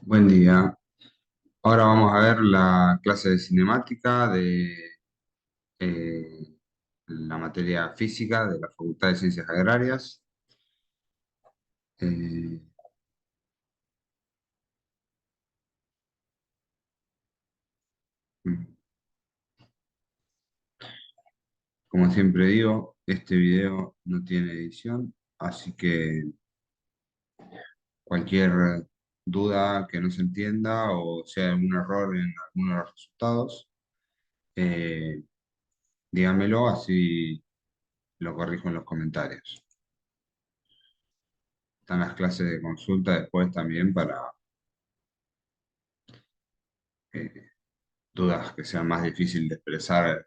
Buen día. Ahora vamos a ver la clase de cinemática de eh, la materia física de la Facultad de Ciencias Agrarias. Eh, Como siempre digo, este video no tiene edición, así que cualquier duda que no se entienda o sea algún error en alguno de los resultados, eh, dígamelo, así lo corrijo en los comentarios. Están las clases de consulta después también para eh, dudas que sean más difíciles de expresar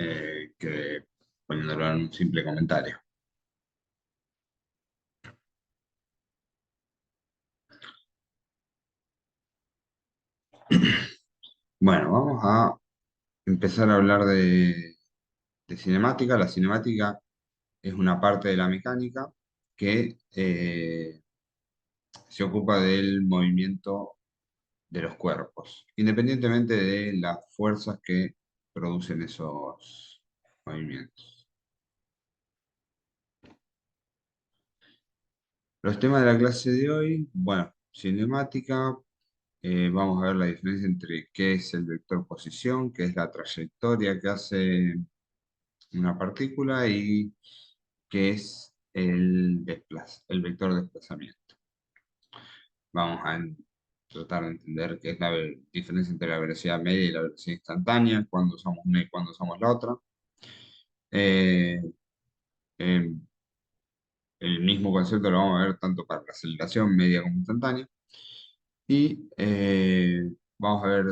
que poniéndolo en un simple comentario. Bueno, vamos a empezar a hablar de cinemática. La cinemática es una parte de la mecánica que se ocupa del movimiento de los cuerpos, independientemente de las fuerzas que producen esos movimientos. Los temas de la clase de hoy, bueno, cinemática. Vamos a ver la diferencia entre qué es el vector posición, qué es la trayectoria que hace una partícula y qué es el vector de desplazamiento. Vamos a tratar de entender qué es la diferencia entre la velocidad media y la velocidad instantánea, cuando usamos una y cuando usamos la otra. Eh, eh, el mismo concepto lo vamos a ver tanto para la aceleración media como instantánea. Y vamos a ver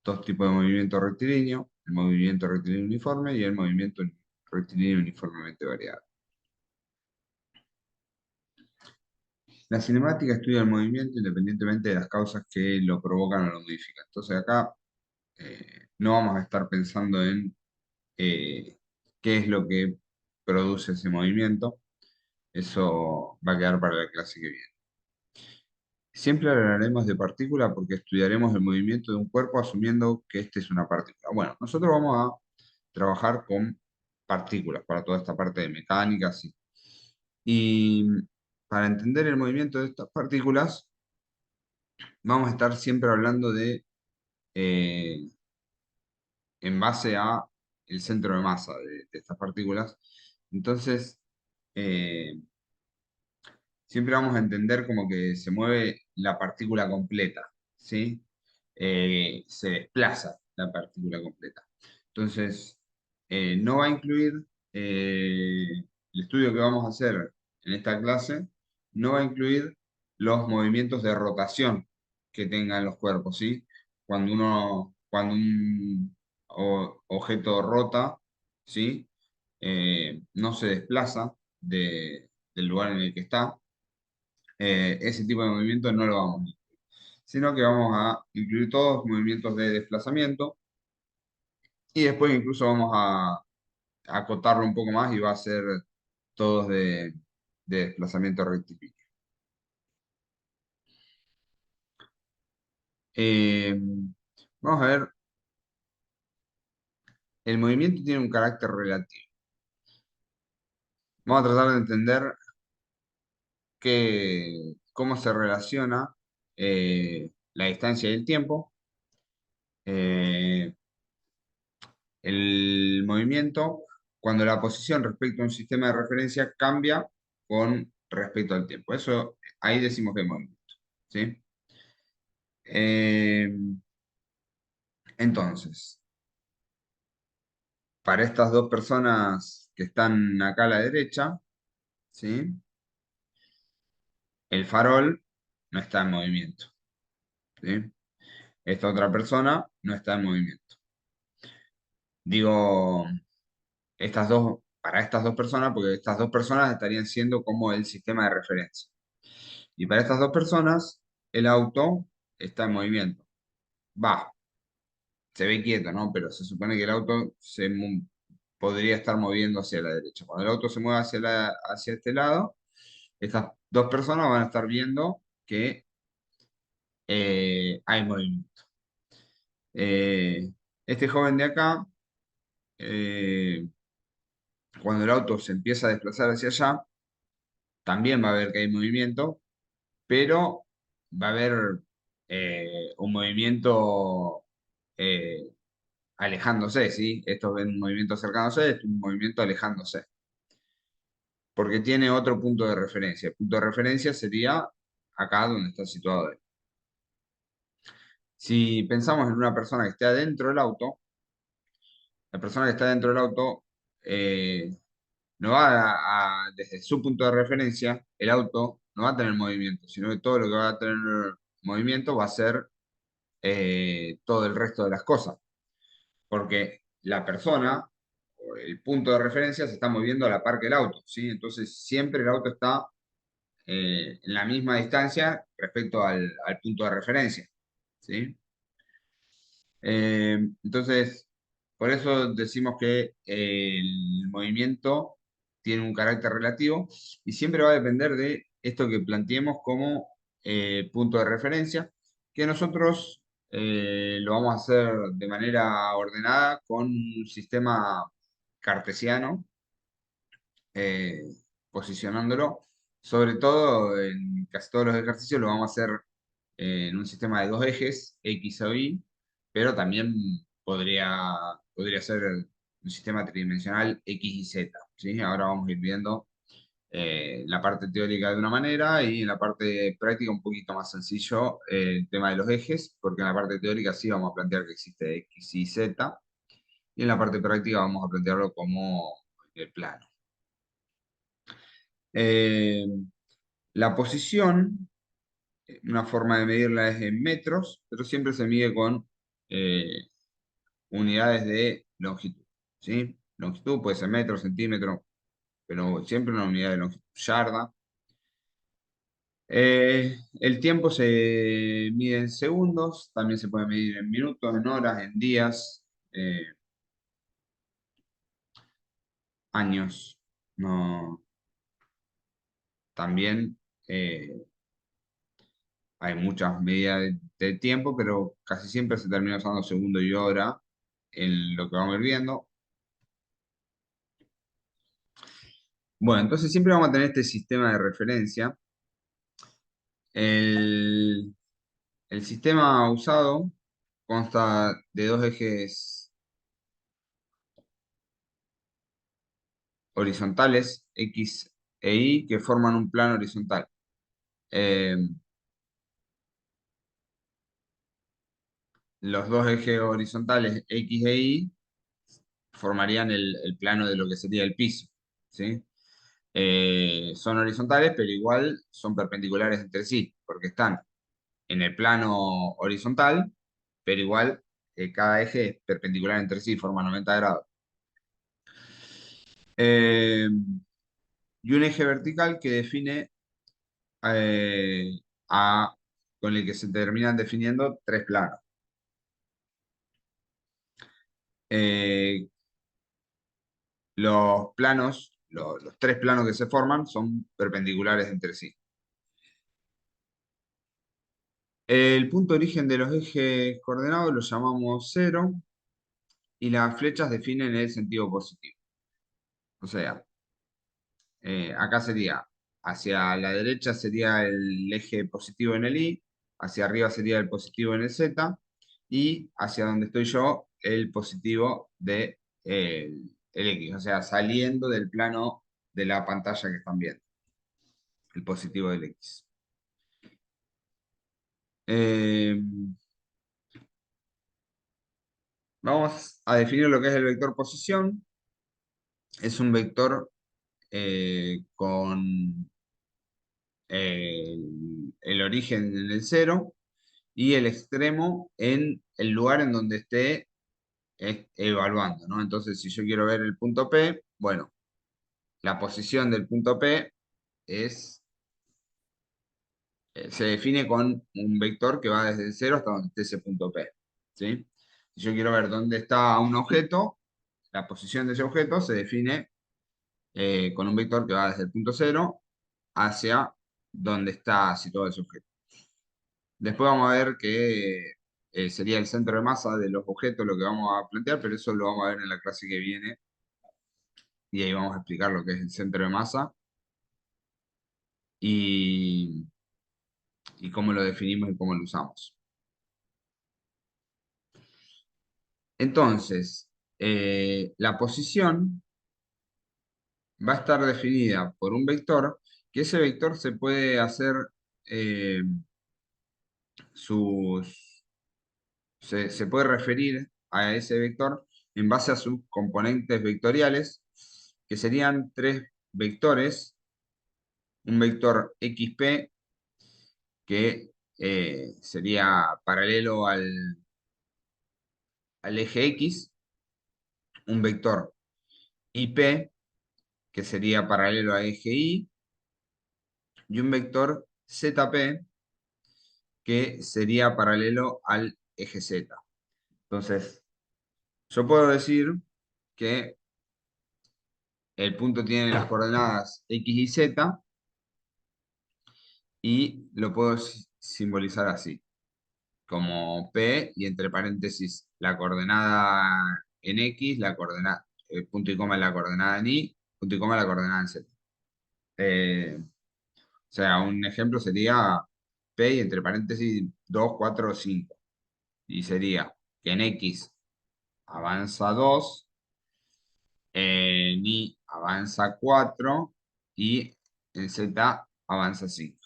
dos tipos de movimiento rectilíneo, el movimiento rectilíneo uniforme y el movimiento rectilíneo uniformemente variable. La cinemática estudia el movimiento independientemente de las causas que lo provocan o lo modifican. Entonces acá no vamos a estar pensando en eh, qué es lo que produce ese movimiento. Eso va a quedar para la clase que viene. Siempre hablaremos de partícula porque estudiaremos el movimiento de un cuerpo asumiendo que este es una partícula. Bueno, nosotros vamos a trabajar con partículas para toda esta parte de mecánica, sí. Y para entender el movimiento de estas partículas, vamos a estar siempre hablando eh, en base a el centro de masa de estas partículas. Entonces, eh, siempre vamos a entender como que se mueve la partícula completa, ¿sí? Se desplaza la partícula completa. Entonces, no va a incluir el estudio que vamos a hacer en esta clase, no va a incluir los movimientos de rotación que tengan los cuerpos, ¿sí? Cuando un objeto rota, ¿sí? No se desplaza del lugar en el que está, ese tipo de movimiento no lo vamos a incluir, sino que vamos a incluir todos los movimientos de desplazamiento y después incluso vamos a acotarlo un poco más y va a ser todos de desplazamiento rectilíneo. Eh, Vamos a ver, el movimiento tiene un carácter relativo. Vamos a tratar de entender cómo se relaciona la distancia y el tiempo. Eh, el movimiento cuando la posición respecto a un sistema de referencia cambia con respecto al tiempo. Eso ahí decimos que es movimiento, ¿sí? Eh, entonces, para estas dos personas que están acá a la derecha, ¿sí? El farol no está en movimiento, ¿sí? Esta otra persona no está en movimiento. Digo, para estas dos personas, porque estas dos personas estarían siendo como el sistema de referencia. Y para estas dos personas, el auto está en movimiento. Va, se ve quieto, ¿no? Pero se supone que el auto podría estar moviendo hacia la derecha. Cuando el auto se mueve hacia este lado, estas dos personas van a estar viendo que hay movimiento. Este joven de acá, eh, cuando el auto se empieza a desplazar hacia allá, también va a ver que hay movimiento, pero va a haber un movimiento eh, alejándose, ¿sí? Esto es un movimiento acercándose, esto es un movimiento alejándose, porque tiene otro punto de referencia. El punto de referencia sería acá donde está situado él. Si pensamos en una persona que esté adentro del auto, la persona que está dentro del auto eh, no va desde su punto de referencia, el auto no va a tener movimiento, sino que todo lo que va a tener movimiento va a ser todo el resto de las cosas, porque la persona, o el punto de referencia, se está moviendo a la par que el auto, ¿sí? Entonces siempre el auto está en la misma distancia respecto al punto de referencia, ¿sí? Entonces, por eso decimos que el movimiento tiene un carácter relativo y siempre va a depender de esto que planteemos como punto de referencia, que nosotros lo vamos a hacer de manera ordenada con un sistema cartesiano, eh, posicionándolo. Sobre todo en casi todos los ejercicios lo vamos a hacer en un sistema de dos ejes, X o Y, pero también podría ser un sistema tridimensional X y Z, ¿sí? Ahora vamos a ir viendo la parte teórica de una manera y en la parte práctica un poquito más sencillo el tema de los ejes, porque en la parte teórica sí vamos a plantear que existe X y Z, y en la parte práctica vamos a plantearlo como el plano. Eh, la posición, una forma de medirla es en metros, pero siempre se mide con eh, unidades de longitud, ¿sí? Longitud puede ser metro, centímetro, pero siempre una unidad de longitud, yarda. El tiempo se mide en segundos, también se puede medir en minutos, en horas, en días, años. No, también hay muchas medidas de tiempo, pero casi siempre se termina usando segundo y hora en lo que vamos a ir viendo. Bueno, entonces siempre vamos a tener este sistema de referencia. El, el sistema usado consta de dos ejes horizontales, X e Y, que forman un plano horizontal. Eh, los dos ejes horizontales, X e Y, formarían el plano de lo que sería el piso, ¿sí? Son horizontales, pero igual son perpendiculares entre sí, porque están en el plano horizontal, pero igual cada eje es perpendicular entre sí, forma 90 grados. Eh, y un eje vertical que define eh, a- con el que se terminan definiendo tres planos. Eh, los planos, los tres planos que se forman son perpendiculares entre sí. El punto de origen de los ejes coordenados lo llamamos cero y las flechas definen el sentido positivo. O sea, acá sería, hacia la derecha sería el eje positivo en el Y, hacia arriba sería el positivo en el Z, y hacia donde estoy yo, el positivo de el X, o sea, saliendo del plano de la pantalla que están viendo, el positivo del X. Eh, vamos a definir lo que es el vector posición. Es un vector con el origen en el cero y el extremo en el lugar en donde esté evaluando, ¿no? Entonces, si yo quiero ver el punto P, bueno, la posición del punto P es, se define con un vector que va desde el cero hasta donde esté ese punto P, ¿sí? Si yo quiero ver dónde está un objeto, la posición de ese objeto se define con un vector que va desde el punto cero hacia donde está situado ese objeto. Después vamos a ver que sería el centro de masa de los objetos lo que vamos a plantear, pero eso lo vamos a ver en la clase que viene y ahí vamos a explicar lo que es el centro de masa y, y cómo lo definimos y cómo lo usamos. Entonces, la posición va a estar definida por un vector, que ese vector se puede hacer eh, sus, se puede referir a ese vector en base a sus componentes vectoriales, que serían tres vectores, un vector XP que sería paralelo al eje X, un vector IP que sería paralelo a eje Y y un vector ZP que sería paralelo al eje Z. Entonces, yo puedo decir que el punto tiene las coordenadas X y Z y lo puedo simbolizar así, como P y entre paréntesis la coordenada en X, la coordenada, punto y coma la coordenada en Y, punto y coma la coordenada en Z. O sea, un ejemplo sería P y entre paréntesis 2 4 5. Y sería que en X avanza 2, en Y avanza 4 y en Z avanza 5.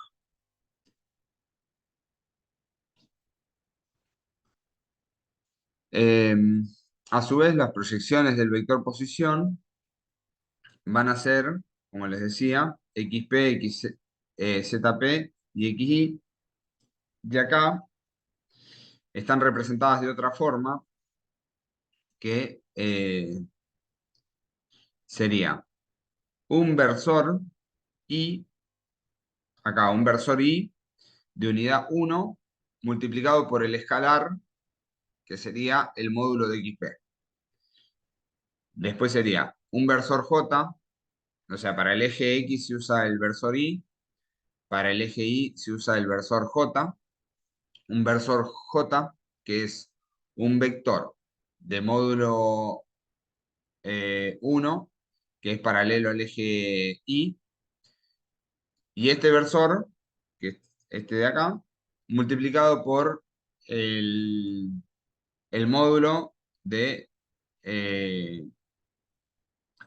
Eh, a su vez, las proyecciones del vector posición van a ser, como les decía, XP, ZP y XY. Y acá están representadas de otra forma que sería un versor Y, acá un versor Y de unidad 1 multiplicado por el escalar, que sería el módulo de XP. Después sería un versor J, o sea, para el eje X se usa el versor Y, para el eje Y se usa el versor J, un versor J que es un vector de módulo 1, que es paralelo al eje Y, y este versor, que es este de acá, multiplicado por el, el módulo de, eh,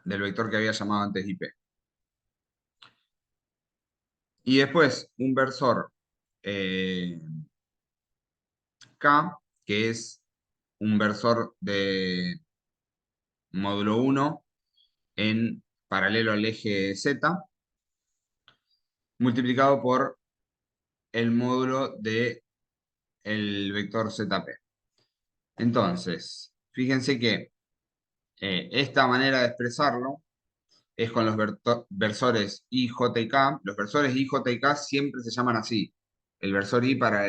del vector que había llamado antes IP. Y después un versor eh, K, que es un versor de módulo 1 en paralelo al eje Z, multiplicado por el módulo del vector ZP. Entonces, fíjense que esta manera de expresarlo es con los versores I, J y K. Los versores I, J y K siempre se llaman así. El versor I para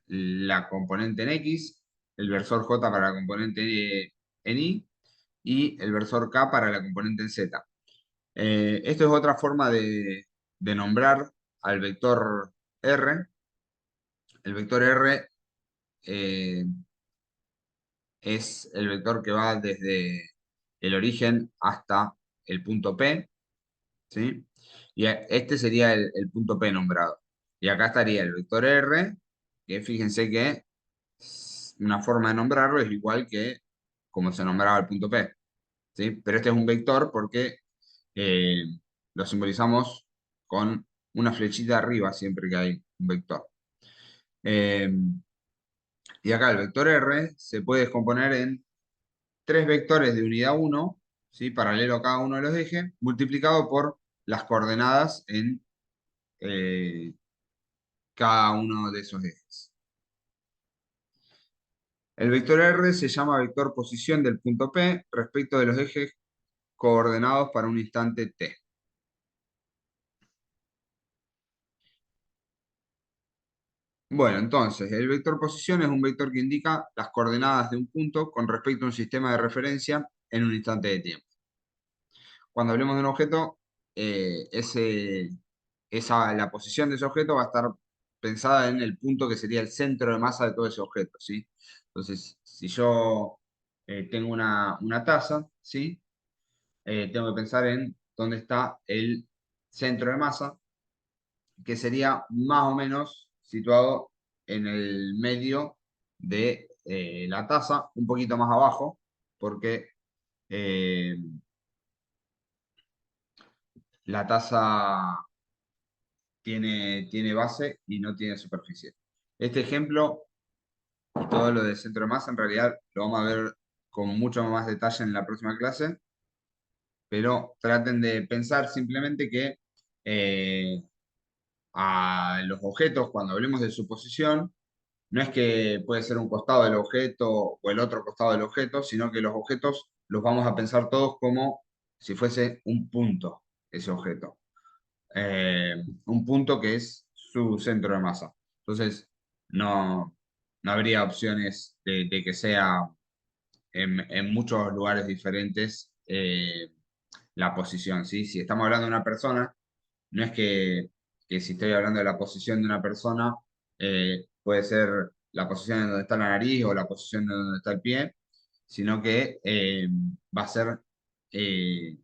la componente en X, el versor J para la componente en y el versor K para la componente en Z. Esto es otra forma de nombrar al vector R. El vector R eh, es el vector que va desde el origen hasta el punto P, ¿sí? Y este sería el punto P nombrado. Y acá estaría el vector R, que fíjense que una forma de nombrarlo es igual que como se nombraba el punto P, ¿sí? Pero este es un vector porque eh, lo simbolizamos con una flechita arriba siempre que hay un vector. Eh, y acá el vector R se puede descomponer en tres vectores de unidad 1, ¿sí? Paralelo a cada uno de los ejes, multiplicado por las coordenadas en eh, cada uno de esos ejes. El vector R se llama vector posición del punto P respecto de los ejes coordenados para un instante t. Bueno, entonces, el vector posición es un vector que indica las coordenadas de un punto con respecto a un sistema de referencia en un instante de tiempo. Cuando hablemos de un objeto, la posición de ese objeto va a estar pensada en el punto que sería el centro de masa de todo ese objeto, ¿sí? Entonces, si yo tengo una taza, ¿sí? Tengo que pensar en dónde está el centro de masa, que sería más o menos situado en el medio de la taza, un poquito más abajo, porque eh, la taza tiene base y no tiene superficie. Este ejemplo y todo lo del centro de masa en realidad lo vamos a ver con mucho más detalle en la próxima clase, pero traten de pensar simplemente que a los objetos, cuando hablemos de su posición, no es que puede ser un costado del objeto o el otro costado del objeto, sino que los objetos los vamos a pensar todos como si fuese un punto, ese objeto. Eh, un punto que es su centro de masa. Entonces, no, no habría opciones de que sea en muchos lugares diferentes la posición, ¿sí? Si estamos hablando de una persona, no es que si estoy hablando de la posición de una persona, puede ser la posición en donde está la nariz o la posición en donde está el pie, sino que va a ser eh,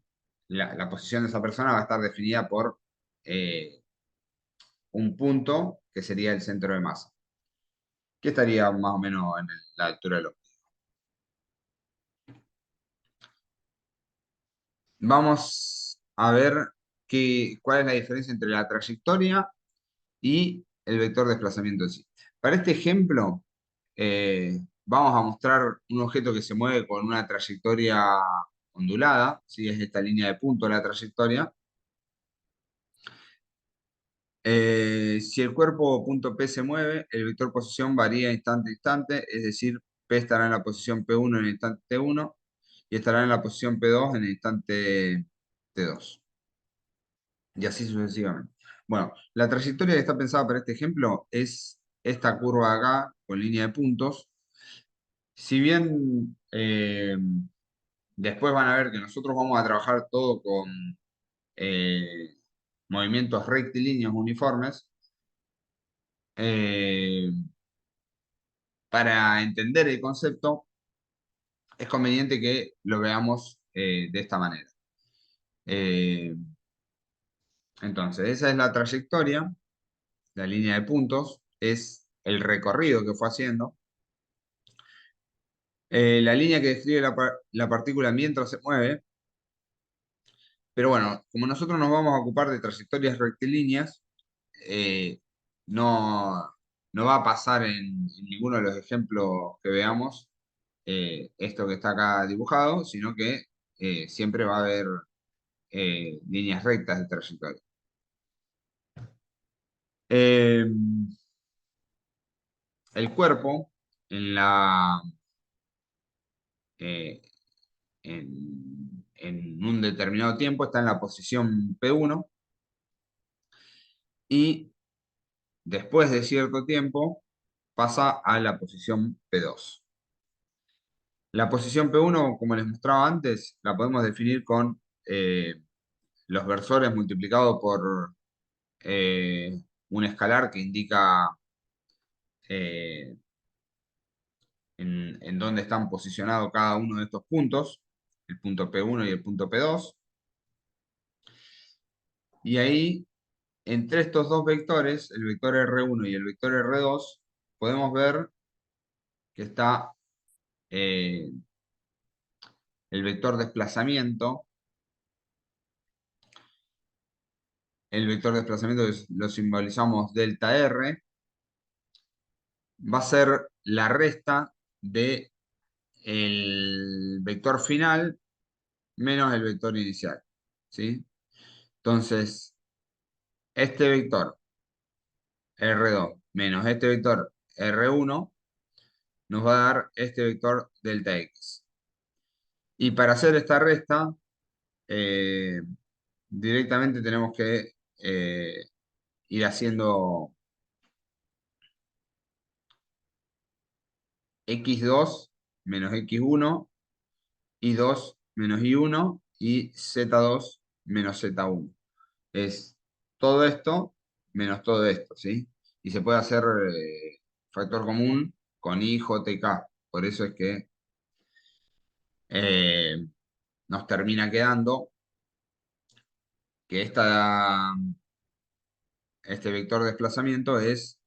la posición de esa persona va a estar definida por eh, un punto que sería el centro de masa, que estaría más o menos en la altura del ojo. Vamos a ver cuál es la diferencia entre la trayectoria y el vector de desplazamiento en sí. Para este ejemplo, vamos a mostrar un objeto que se mueve con una trayectoria ondulada, ¿sí? Es esta línea de punto la trayectoria. Si el cuerpo punto P se mueve, el vector posición varía instante a instante, es decir, P estará en la posición P1 en el instante T1 y estará en la posición P2 en el instante T2. Y así sucesivamente. Bueno, la trayectoria que está pensada para este ejemplo es esta curva acá con línea de puntos. Si bien después van a ver que nosotros vamos a trabajar todo con eh, movimientos rectilíneos uniformes, eh, para entender el concepto es conveniente que lo veamos de esta manera. Eh, entonces, esa es la trayectoria, la línea de puntos, es el recorrido que fue haciendo. La línea que describe la partícula mientras se mueve. Pero bueno, como nosotros nos vamos a ocupar de trayectorias rectilíneas, eh, no, no va a pasar en ninguno de los ejemplos que veamos esto que está acá dibujado, sino que siempre va a haber líneas rectas de trayectoria. Eh, el cuerpo en eh, en un determinado tiempo está en la posición P1 y después de cierto tiempo pasa a la posición P2. La posición P1, como les mostraba antes, la podemos definir con los versores multiplicados por un escalar que indica eh, en dónde están posicionados cada uno de estos puntos, el punto P1 y el punto P2. Y ahí, entre estos dos vectores, el vector R1 y el vector R2, podemos ver que está eh, el vector desplazamiento. El vector de desplazamiento que lo simbolizamos delta R, va a ser la resta de el vector final menos el vector inicial, ¿sí? Entonces, este vector R2 menos este vector R1 nos va a dar este vector delta X. Y para hacer esta resta, eh, directamente tenemos que ir haciendo X2 menos X1 I2 menos I1 y Z2 menos Z1. Es todo esto menos todo esto, ¿sí? y se puede hacer factor común con I, J y K. Por eso es que eh, nos termina quedando que este vector de desplazamiento es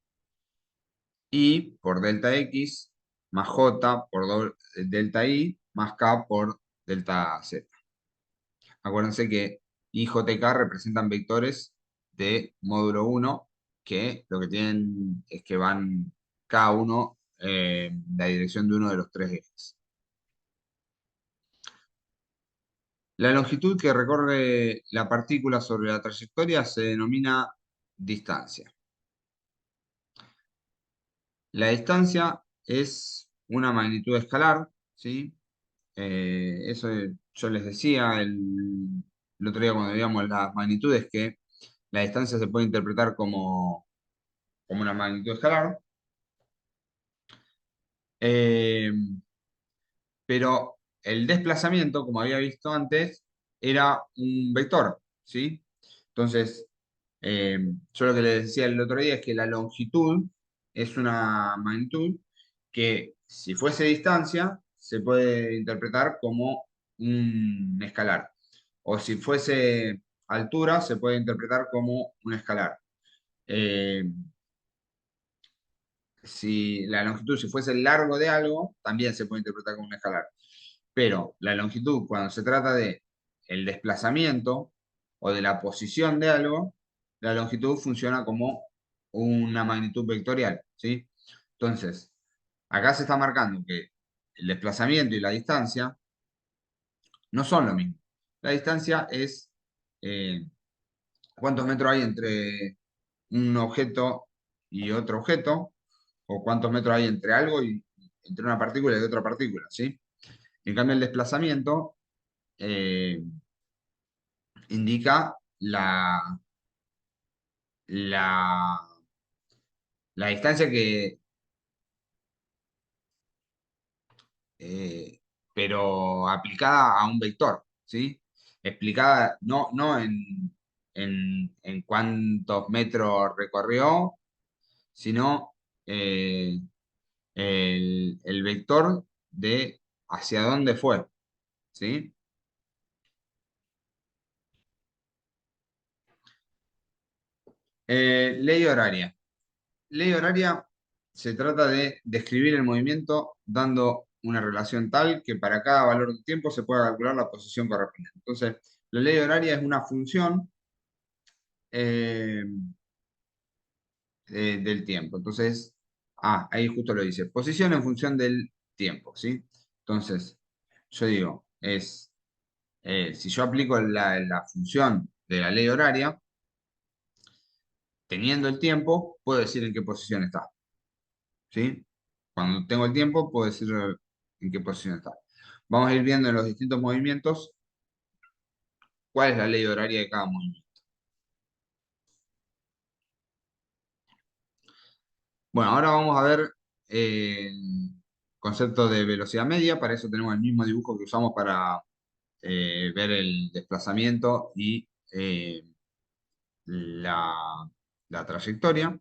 I por delta X más J por delta Y más K por delta Z. Acuérdense que I, J y K representan vectores de módulo 1 que lo que tienen es que van cada uno en la dirección de uno de los tres ejes. La longitud que recorre la partícula sobre la trayectoria se denomina distancia. La distancia es una magnitud escalar, ¿sí? Eso yo les decía el otro día cuando veíamos las magnitudes, que la distancia se puede interpretar como una magnitud escalar, eh, pero el desplazamiento, como había visto antes, era un vector, ¿sí? Entonces, yo lo que les decía el otro día es que la longitud es una magnitud que, si fuese distancia, se puede interpretar como un escalar. O si fuese altura, se puede interpretar como un escalar. Eh, si la longitud, si fuese el largo de algo, también se puede interpretar como un escalar. Pero la longitud, cuando se trata de el desplazamiento o de la posición de algo, la longitud funciona como una magnitud vectorial, ¿sí? Entonces, acá se está marcando que el desplazamiento y la distancia no son lo mismo. La distancia es eh, cuántos metros hay entre un objeto y otro objeto, o cuántos metros hay entre algo y entre una partícula y otra partícula, ¿sí? En cambio, el desplazamiento eh, indica la, la distancia eh, pero aplicada a un vector, ¿sí? Explicada no en cuántos metros recorrió, sino el vector de hacia dónde fue, ¿sí? Ley horaria. Ley horaria se trata de describir el movimiento dando una relación tal que para cada valor de tiempo se pueda calcular la posición correspondiente. Entonces, la ley horaria es una función eh, del tiempo. Entonces, ahí justo lo dice, posición en función del tiempo, ¿sí? Entonces, yo digo, si yo aplico la función de la ley horaria, teniendo el tiempo, puedo decir en qué posición está. ¿Sí? Cuando tengo el tiempo, puedo decir en qué posición está. Vamos a ir viendo en los distintos movimientos cuál es la ley horaria de cada movimiento. Bueno, ahora vamos a ver el concepto de velocidad media. Para eso tenemos el mismo dibujo que usamos para ver el desplazamiento y la, la trayectoria.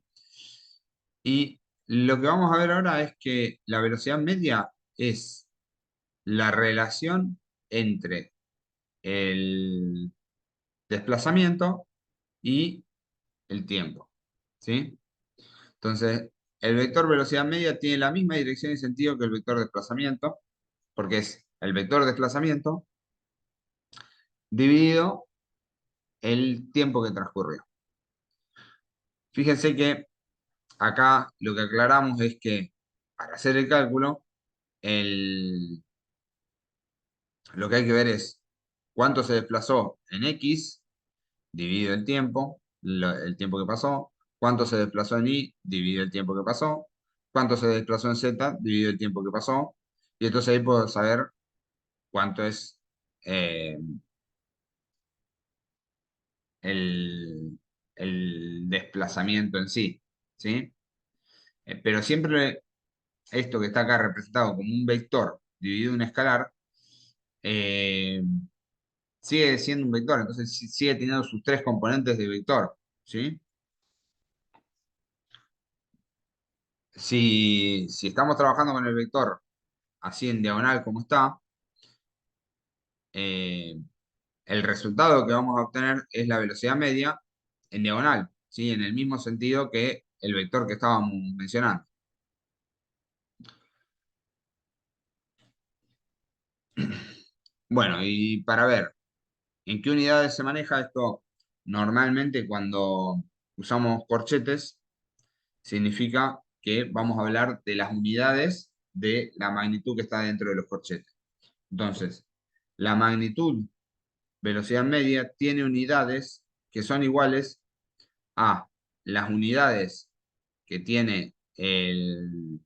Y lo que vamos a ver ahora es que la velocidad media es la relación entre el desplazamiento y el tiempo, ¿sí? Entonces, el vector velocidad media tiene la misma dirección y sentido que el vector desplazamiento, porque es el vector desplazamiento dividido el tiempo que transcurrió. Fíjense que acá lo que aclaramos es que para hacer el cálculo, el- lo que hay que ver es cuánto se desplazó en X dividido el tiempo, el tiempo que pasó, cuánto se desplazó en Y, dividido el tiempo que pasó, cuánto se desplazó en Z, dividido el tiempo que pasó, y entonces ahí puedo saber cuánto es eh, el, el desplazamiento en sí, ¿sí? Pero siempre esto que está acá representado como un vector dividido en un escalar, eh, sigue siendo un vector, entonces sigue teniendo sus tres componentes de vector, ¿sí? Si estamos trabajando con el vector así en diagonal como está, eh, el resultado que vamos a obtener es la velocidad media en diagonal, ¿sí? En el mismo sentido que el vector que estábamos mencionando. Bueno, y para ver en qué unidades se maneja esto, normalmente cuando usamos corchetes, significa que vamos a hablar de las unidades de la magnitud que está dentro de los corchetes. Entonces, la magnitud velocidad media tiene unidades que son iguales a las unidades que tiene el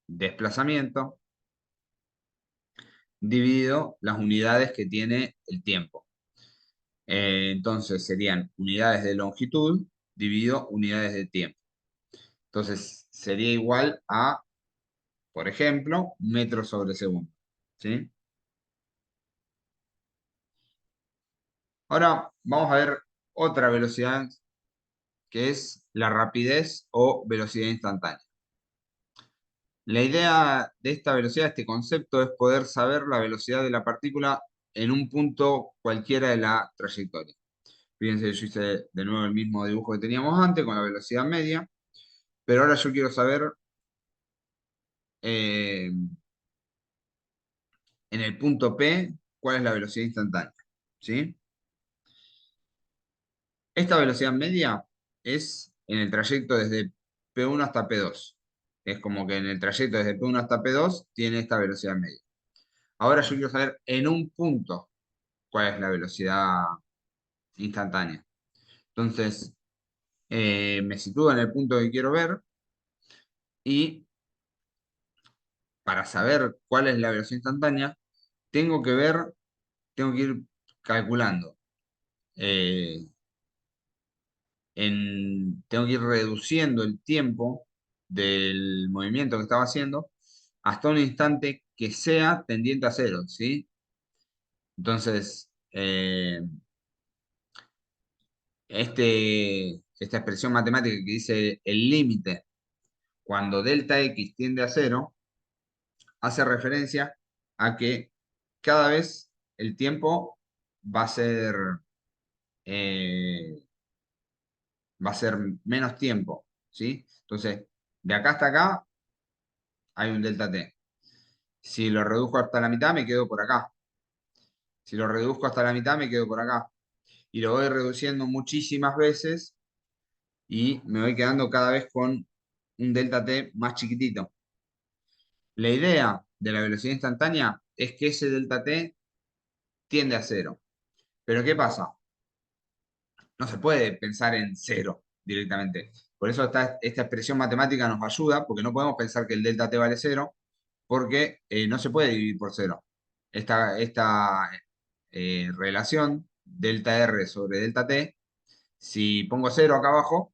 desplazamiento dividido las unidades que tiene el tiempo. Entonces serían unidades de longitud dividido unidades de tiempo. Entonces sería igual a, por ejemplo, metros sobre segundo. ¿Sí? Ahora vamos a ver otra velocidad que es la rapidez o velocidad instantánea. La idea de esta velocidad, este concepto, es poder saber la velocidad de la partícula en un punto cualquiera de la trayectoria. Fíjense, yo hice de nuevo el mismo dibujo que teníamos antes con la velocidad media, pero ahora yo quiero saber eh, en el punto P cuál es la velocidad instantánea. ¿Sí? Esta velocidad media es en el trayecto desde P1 hasta P2. Es como que en el trayecto desde P1 hasta P2 tiene esta velocidad media. Ahora yo quiero saber en un punto cuál es la velocidad instantánea. Entonces, me sitúo en el punto que quiero ver y para saber cuál es la velocidad instantánea, tengo que ver, tengo que ir calculando. eh, Tengo que ir reduciendo el tiempo del movimiento que estaba haciendo hasta un instante que sea tendiente a cero, ¿sí? Entonces, esta expresión matemática que dice el límite cuando delta x tiende a cero, hace referencia a que cada vez el tiempo va a ser, eh, va a ser menos tiempo, ¿sí? Entonces, de acá hasta acá hay un delta t. Si lo reduzco hasta la mitad, me quedo por acá. Si lo reduzco hasta la mitad, me quedo por acá. Y lo voy reduciendo muchísimas veces y me voy quedando cada vez con un delta t más chiquitito. La idea de la velocidad instantánea es que ese delta t tiende a cero. Pero ¿qué pasa? No se puede pensar en cero directamente. Por eso esta expresión matemática nos ayuda, porque no podemos pensar que el delta t vale cero, porque no se puede dividir por cero. Esta relación delta r sobre delta t, si pongo cero acá abajo,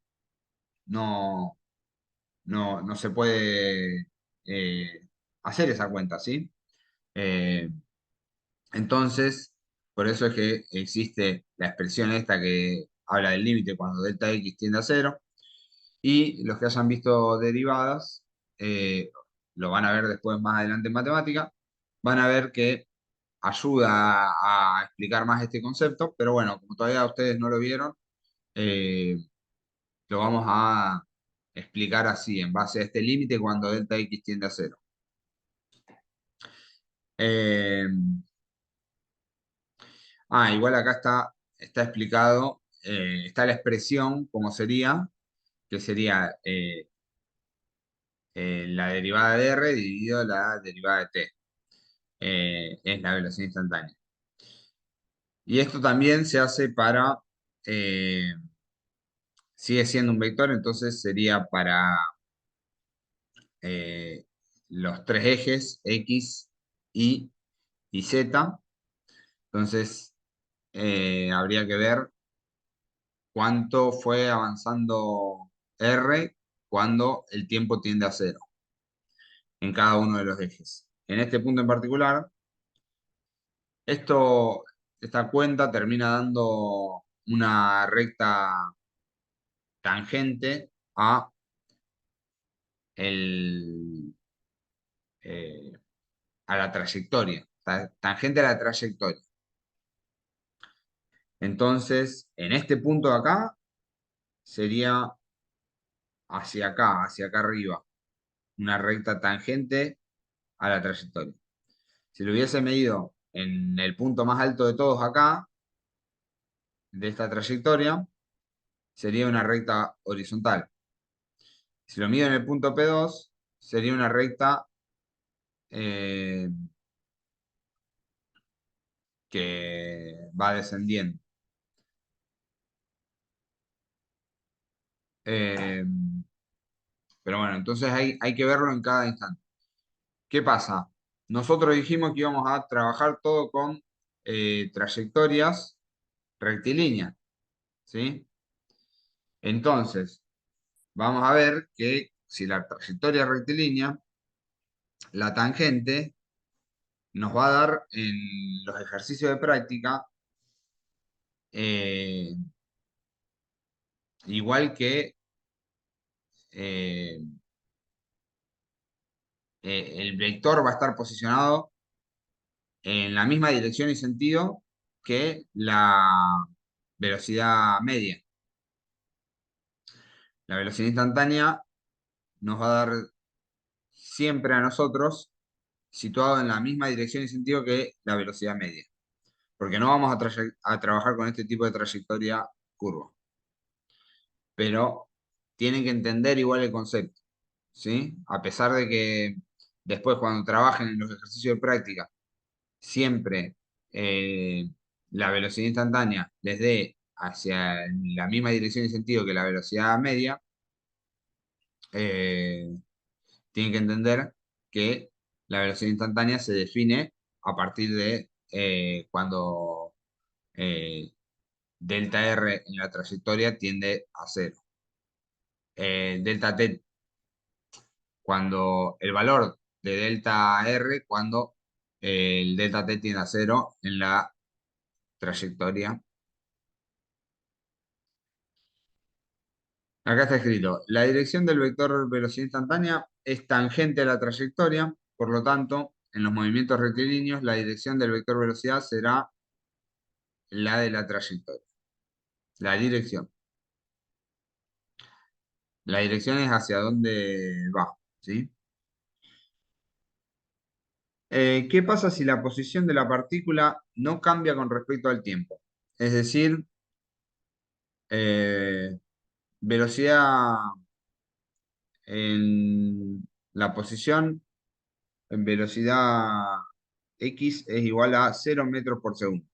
no, no se puede hacer esa cuenta, ¿sí? Eh, entonces, por eso es que existe la expresión esta que habla del límite cuando delta x tiende a cero. Y los que hayan visto derivadas, eh, lo van a ver después más adelante en matemática, van a ver que ayuda a explicar más este concepto, pero bueno, como todavía ustedes no lo vieron, eh, lo vamos a explicar así, en base a este límite cuando delta x tiende a cero. Eh, igual acá está explicado, está la expresión como sería, que sería la derivada de r dividido la derivada de t. Es la velocidad instantánea. Y esto también se hace eh, sigue siendo un vector, entonces sería para eh, los tres ejes X, y Z. Entonces, habría que ver cuánto fue avanzando R cuando el tiempo tiende a cero en cada uno de los ejes. En este punto en particular, esto, esta cuenta termina dando una recta tangente a el, eh, a la trayectoria, tangente a la trayectoria. Entonces, en este punto de acá sería hacia acá arriba, una recta tangente a la trayectoria. Si lo hubiese medido en el punto más alto de todos acá, de esta trayectoria, sería una recta horizontal. Si lo mido en el punto P2, sería una recta eh, que va descendiendo. Eh, pero bueno, entonces hay que verlo en cada instante. ¿Qué pasa? Nosotros dijimos que íbamos a trabajar todo con trayectorias rectilíneas, ¿sí? Entonces, vamos a ver que si la trayectoria es rectilínea, la tangente nos va a dar en los ejercicios de práctica eh, igual que eh, el vector va a estar posicionado en la misma dirección y sentido que la velocidad media. La velocidad instantánea nos va a dar siempre a nosotros situado en la misma dirección y sentido que la velocidad media, porque no vamos a trabajar con este tipo de trayectoria curva, pero tienen que entender igual el concepto, ¿sí? A pesar de que después cuando trabajen en los ejercicios de práctica, siempre eh, la velocidad instantánea les dé hacia la misma dirección y sentido que la velocidad media, eh, tienen que entender que la velocidad instantánea se define a partir de cuando delta R en la trayectoria tiende a cero. Delta T, cuando el valor de delta R, cuando el delta T tiende a cero en la trayectoria. Acá está escrito, la dirección del vector velocidad instantánea es tangente a la trayectoria, por lo tanto, en los movimientos rectilíneos, la dirección del vector velocidad será la de la trayectoria. La dirección. La dirección es hacia dónde va, ¿sí? ¿Qué pasa si la posición de la partícula no cambia con respecto al tiempo? Es decir, eh, velocidad en la posición en velocidad x es igual a 0 metros por segundo.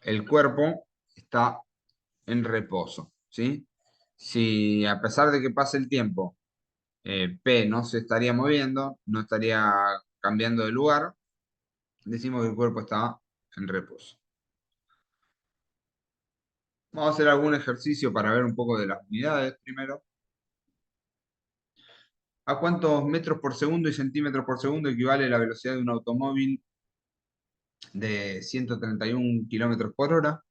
El cuerpo está en reposo, ¿sí? Si a pesar de que pase el tiempo, P no se estaría moviendo, no estaría cambiando de lugar, decimos que el cuerpo está en reposo. Vamos a hacer algún ejercicio para ver un poco de las unidades primero. ¿A cuántos metros por segundo y centímetros por segundo equivale la velocidad de un automóvil de 131 kilómetros por hora?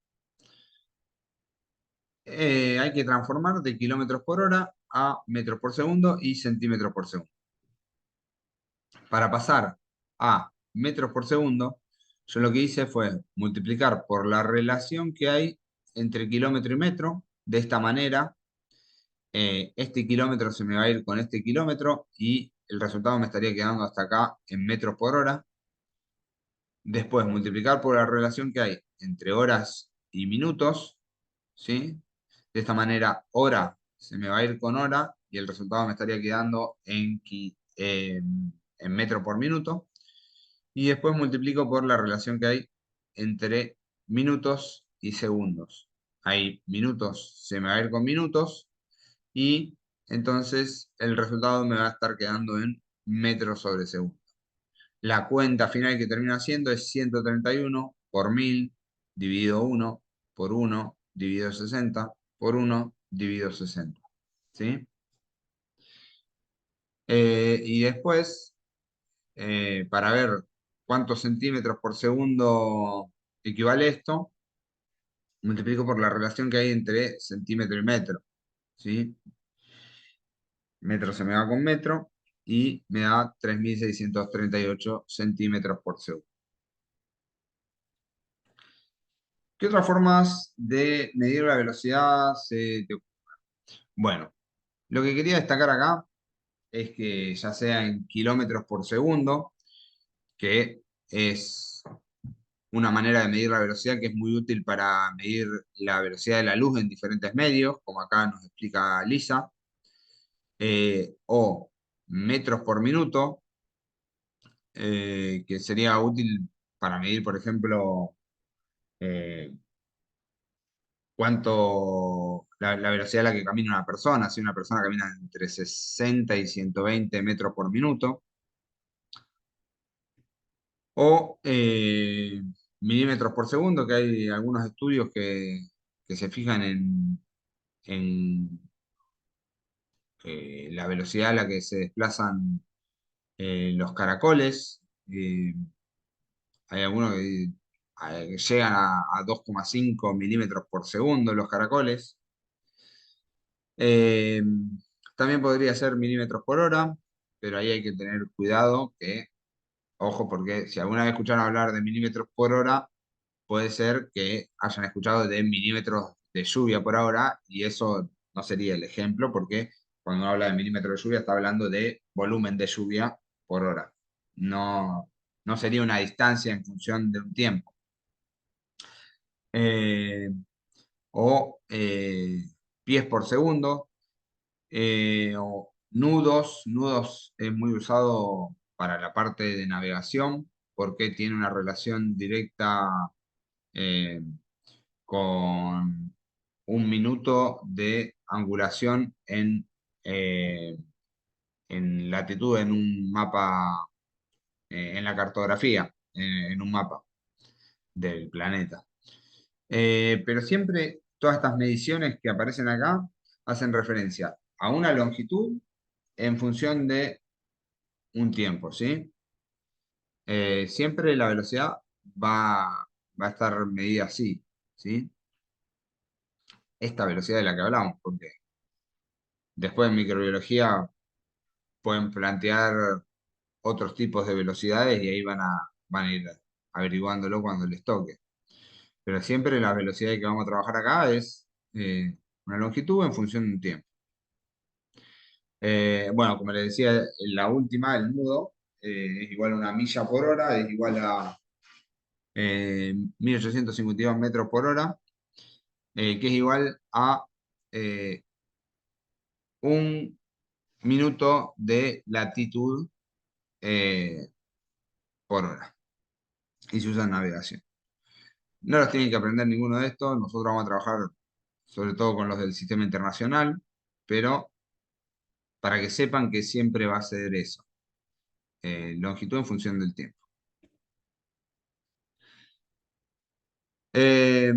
Hay que transformar de kilómetros por hora a metros por segundo y centímetros por segundo. Para pasar a metros por segundo, yo lo que hice fue multiplicar por la relación que hay entre kilómetro y metro. De esta manera, este kilómetro se me va a ir con este kilómetro y el resultado me estaría quedando hasta acá en metros por hora. Después, multiplicar por la relación que hay entre horas y minutos, ¿sí? De esta manera, hora se me va a ir con hora y el resultado me estaría quedando en metro por minuto. Y después multiplico por la relación que hay entre minutos y segundos. Hay minutos, se me va a ir con minutos y entonces el resultado me va a estar quedando en metros sobre segundo. La cuenta final que termina siendo es 131 por 1000 dividido 1 por 1 dividido 60 por 1 dividido 60. ¿Sí? Y después, para ver cuántos centímetros por segundo equivale esto, multiplico por la relación que hay entre centímetro y metro. ¿sí? Metro se me va con metro y me da 3.638 centímetros por segundo. ¿Qué otras formas de medir la velocidad Bueno, lo que quería destacar acá es que ya sea en kilómetros por segundo, que es una manera de medir la velocidad que es muy útil para medir la velocidad de la luz en diferentes medios, como acá nos explica Lisa, o metros por minuto, que sería útil para medir, por ejemplo, eh, la velocidad a la que camina una persona. Si una persona camina entre 60 y 120 metros por minuto, o milímetros por segundo, que hay algunos estudios que se fijan en la velocidad a la que se desplazan los caracoles. Hay algunos que llegan a 2,5 milímetros por segundo los caracoles. Eh, También podría ser milímetros por hora, pero ahí hay que tener cuidado que, ojo, porque si alguna vez escucharon hablar de milímetros por hora, puede ser que hayan escuchado de milímetros de lluvia por hora, y eso no sería el ejemplo, porque cuando uno habla de milímetros de lluvia está hablando de volumen de lluvia por hora. No, no sería una distancia en función de un tiempo. Eh, o pies por segundo, o nudos. Nudos es muy usado para la parte de navegación porque tiene una relación directa eh, con un minuto de angulación en latitud en un mapa, en la cartografía, en un mapa del planeta. Pero siempre todas estas mediciones que aparecen acá hacen referencia a una longitud en función de un tiempo, ¿sí? Siempre la velocidad va a estar medida así, ¿sí? Esta velocidad de la que hablamos, porque después en microbiología pueden plantear otros tipos de velocidades y ahí van a ir averiguándolo cuando les toque. Pero siempre la velocidad que vamos a trabajar acá es una longitud en función de un tiempo. Bueno, como les decía, la última, el nudo, es igual a una milla por hora, es igual a 1852 metros por hora, que es igual a eh, un minuto de latitud eh, por hora. Y se usa en navegación. No los tienen que aprender ninguno de estos, nosotros vamos a trabajar sobre todo con los del sistema internacional, pero para que sepan que siempre va a ser eso, longitud en función del tiempo. Eh,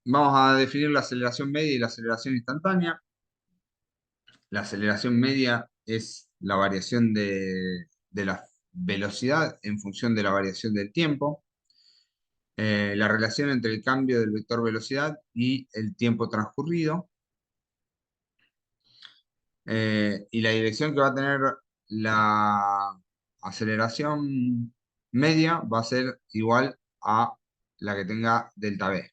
Vamos a definir la aceleración media y la aceleración instantánea. La aceleración media es la variación de la velocidad en función de la variación del tiempo. La relación entre el cambio del vector velocidad y el tiempo transcurrido. Y la dirección que va a tener la aceleración media va a ser igual a la que tenga delta V.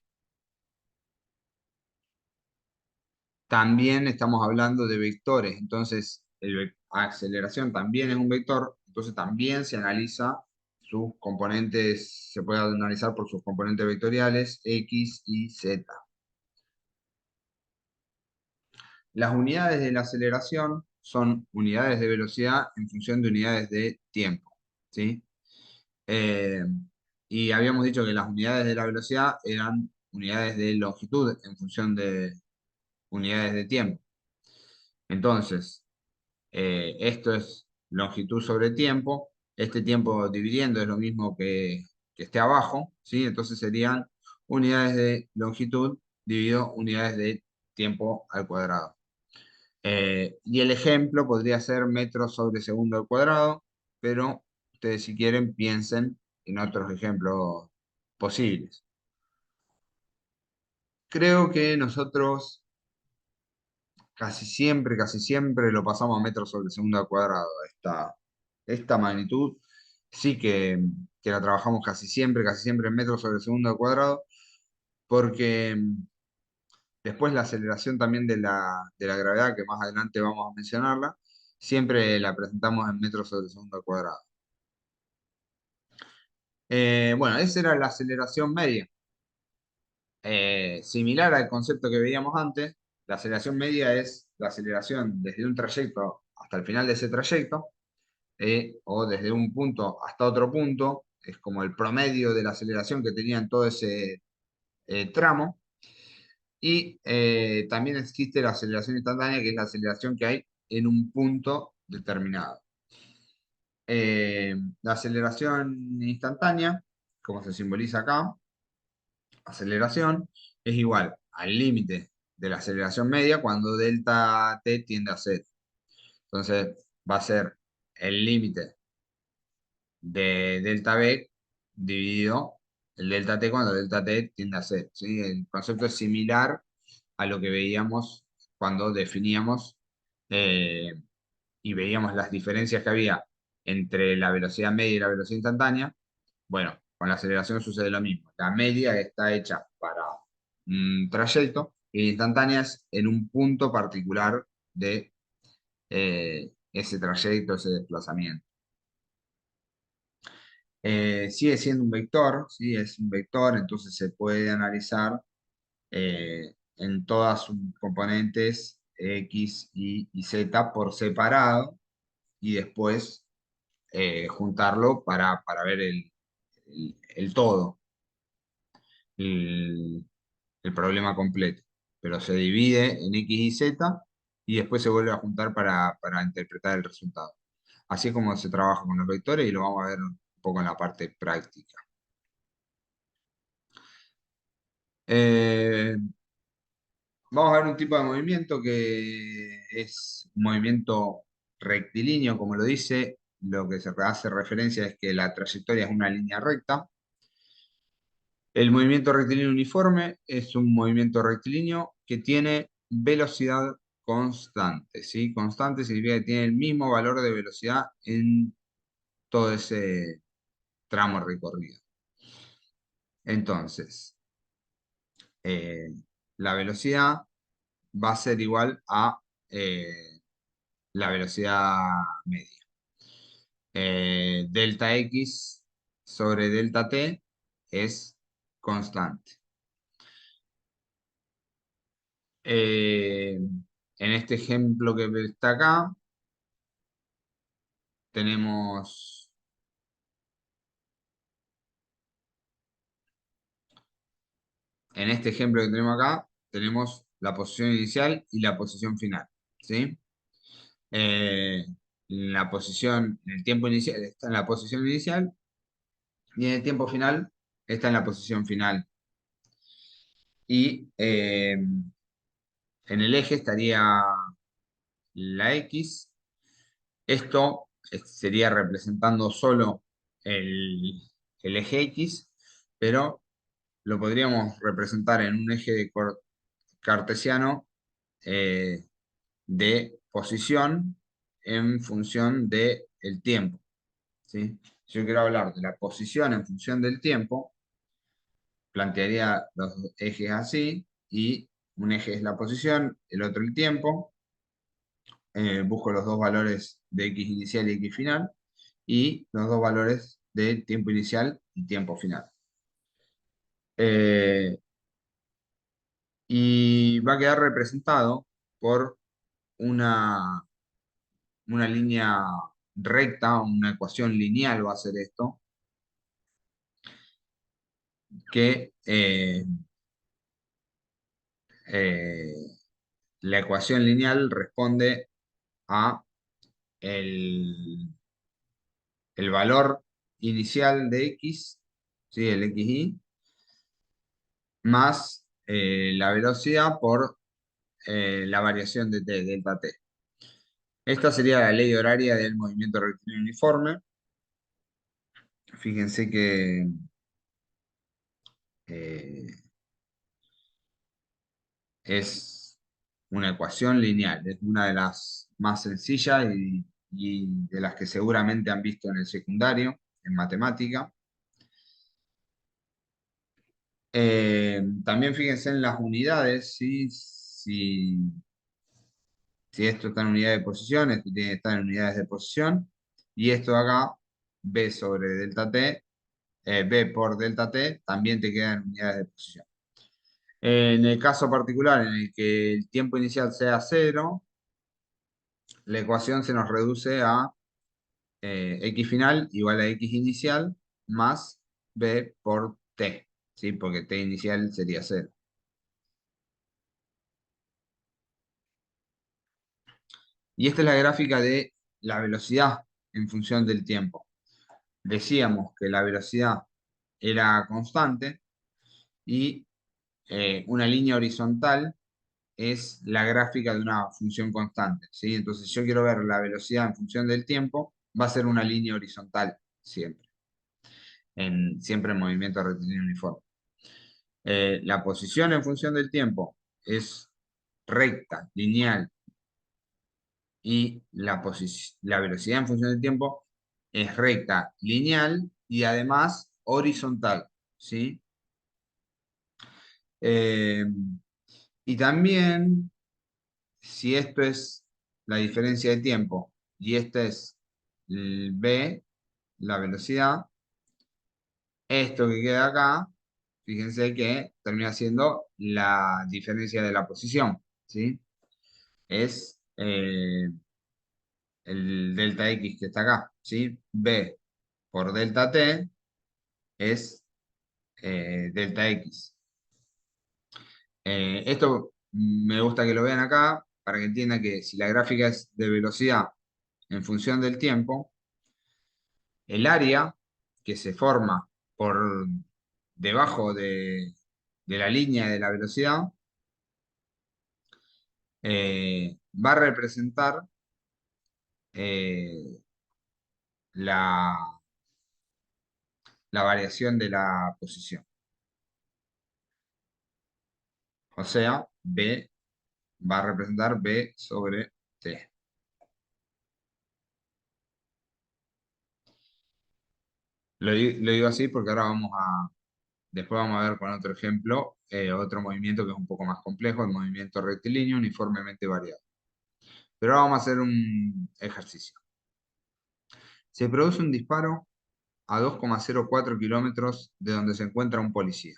También estamos hablando de vectores, entonces aceleración también es un vector, entonces también se analiza sus componentes, se puede analizar por sus componentes vectoriales X y Z. Las unidades de la aceleración son unidades de velocidad en función de unidades de tiempo, ¿sí? Eh, y habíamos dicho que las unidades de la velocidad eran unidades de longitud en función de unidades de tiempo. Entonces, esto es longitud sobre tiempo. Este tiempo dividiendo es lo mismo que esté abajo, ¿sí? Entonces serían unidades de longitud dividido unidades de tiempo al cuadrado. Y el ejemplo podría ser metros sobre segundo al cuadrado, pero ustedes si quieren piensen en otros ejemplos posibles. Creo que nosotros casi siempre lo pasamos a metros sobre segundo al cuadrado. Esta magnitud sí que la trabajamos casi siempre en metros sobre segundo al cuadrado, porque después la aceleración también de la gravedad, que más adelante vamos a mencionarla, siempre la presentamos en metros sobre segundo al cuadrado. Bueno, esa era la aceleración media. Similar al concepto que veíamos antes, la aceleración media es la aceleración desde un trayecto hasta el final de ese trayecto, o desde un punto hasta otro punto, es como el promedio de la aceleración que tenía en todo ese tramo. Y también existe la aceleración instantánea, que es la aceleración que hay en un punto determinado. La aceleración instantánea, como se simboliza acá, aceleración es igual al límite de la aceleración media cuando delta t tiende a cero. Entonces va a ser el límite de delta b dividido el delta t cuando delta t tiende a cero, ¿sí? El concepto es similar a lo que veíamos cuando definíamos eh, y veíamos las diferencias que había entre la velocidad media y la velocidad instantánea. Bueno, con la aceleración sucede lo mismo. La media está hecha para un trayecto y la instantánea es en un punto particular de ese trayecto, ese desplazamiento. Sigue siendo un vector, ¿sí? Es un vector, entonces se puede analizar en todas sus componentes X, y Z por separado y después juntarlo para ver el todo, el, el problema completo. Pero se divide en X y Z y después se vuelve a juntar para interpretar el resultado. Así es como se trabaja con los vectores y lo vamos a ver un poco en la parte práctica. Eh, Vamos a ver un tipo de movimiento que es un movimiento rectilíneo, como lo dice. Lo que se hace referencia es que la trayectoria es una línea recta. El movimiento rectilíneo uniforme es un movimiento rectilíneo que tiene velocidad constante, ¿sí? Constante significa que tiene el mismo valor de velocidad en todo ese tramo recorrido. Entonces, eh, la velocidad va a ser igual a la velocidad media. Delta X sobre delta T es constante. En este ejemplo que está acá, tenemos, en este ejemplo que tenemos acá, tenemos la posición inicial y la posición final, ¿sí? Eh, la posición, en el tiempo inicial está en la posición inicial y en el tiempo final está en la posición final. Y en el eje estaría la X. Esto sería representando solo el, el eje X, pero lo podríamos representar en un eje cartesiano eh, de posición en función del tiempo, ¿sí? Si yo quiero hablar de la posición en función del tiempo, plantearía los ejes así, y un eje es la posición, el otro el tiempo. Busco los dos valores de X inicial y X final, y los dos valores de tiempo inicial y tiempo final. Eh, y va a quedar representado por una, una línea recta, una ecuación lineal va a ser esto, que eh, la ecuación lineal responde a el valor inicial de X, ¿sí? El XY, más la velocidad por la variación de t, delta t. Esta sería la ley horaria del movimiento rectilíneo uniforme. Fíjense que eh, es una ecuación lineal. Es una de las más sencillas y de las que seguramente han visto en el secundario, en matemática. También fíjense en las unidades, ¿sí? Si esto está en unidades de posición, esto tiene que estar en unidades de posición. Y esto de acá, B sobre delta T, B por delta T, también te queda en unidades de posición. En el caso particular en el que el tiempo inicial sea cero, la ecuación se nos reduce a x final igual a x inicial más b por t, ¿sí? Porque t inicial sería cero. Y esta es la gráfica de la velocidad en función del tiempo. Decíamos que la velocidad era constante y una línea horizontal es la gráfica de una función constante, ¿sí? Entonces, si yo quiero ver la velocidad en función del tiempo, va a ser una línea horizontal siempre, siempre en movimiento rectilíneo uniforme. La posición en función del tiempo es recta, lineal, y la velocidad en función del tiempo es recta, lineal y además horizontal, ¿sí? Eh, y también, si esto es la diferencia de tiempo y esta es el v, la velocidad, esto que queda acá, fíjense que termina siendo la diferencia de la posición, ¿sí? Es el delta x que está acá, ¿sí? B por delta t es delta x. Esto me gusta que lo vean acá para que entiendan que si la gráfica es de velocidad en función del tiempo, el área que se forma por debajo de la línea de la velocidad va a representar eh, la, la variación de la posición. O sea, B va a representar B sobre T. Lo digo así porque ahora después vamos a ver con otro ejemplo, otro movimiento que es un poco más complejo, el movimiento rectilíneo uniformemente variado. Pero ahora vamos a hacer un ejercicio. Se produce un disparo a 2,04 kilómetros de donde se encuentra un policía.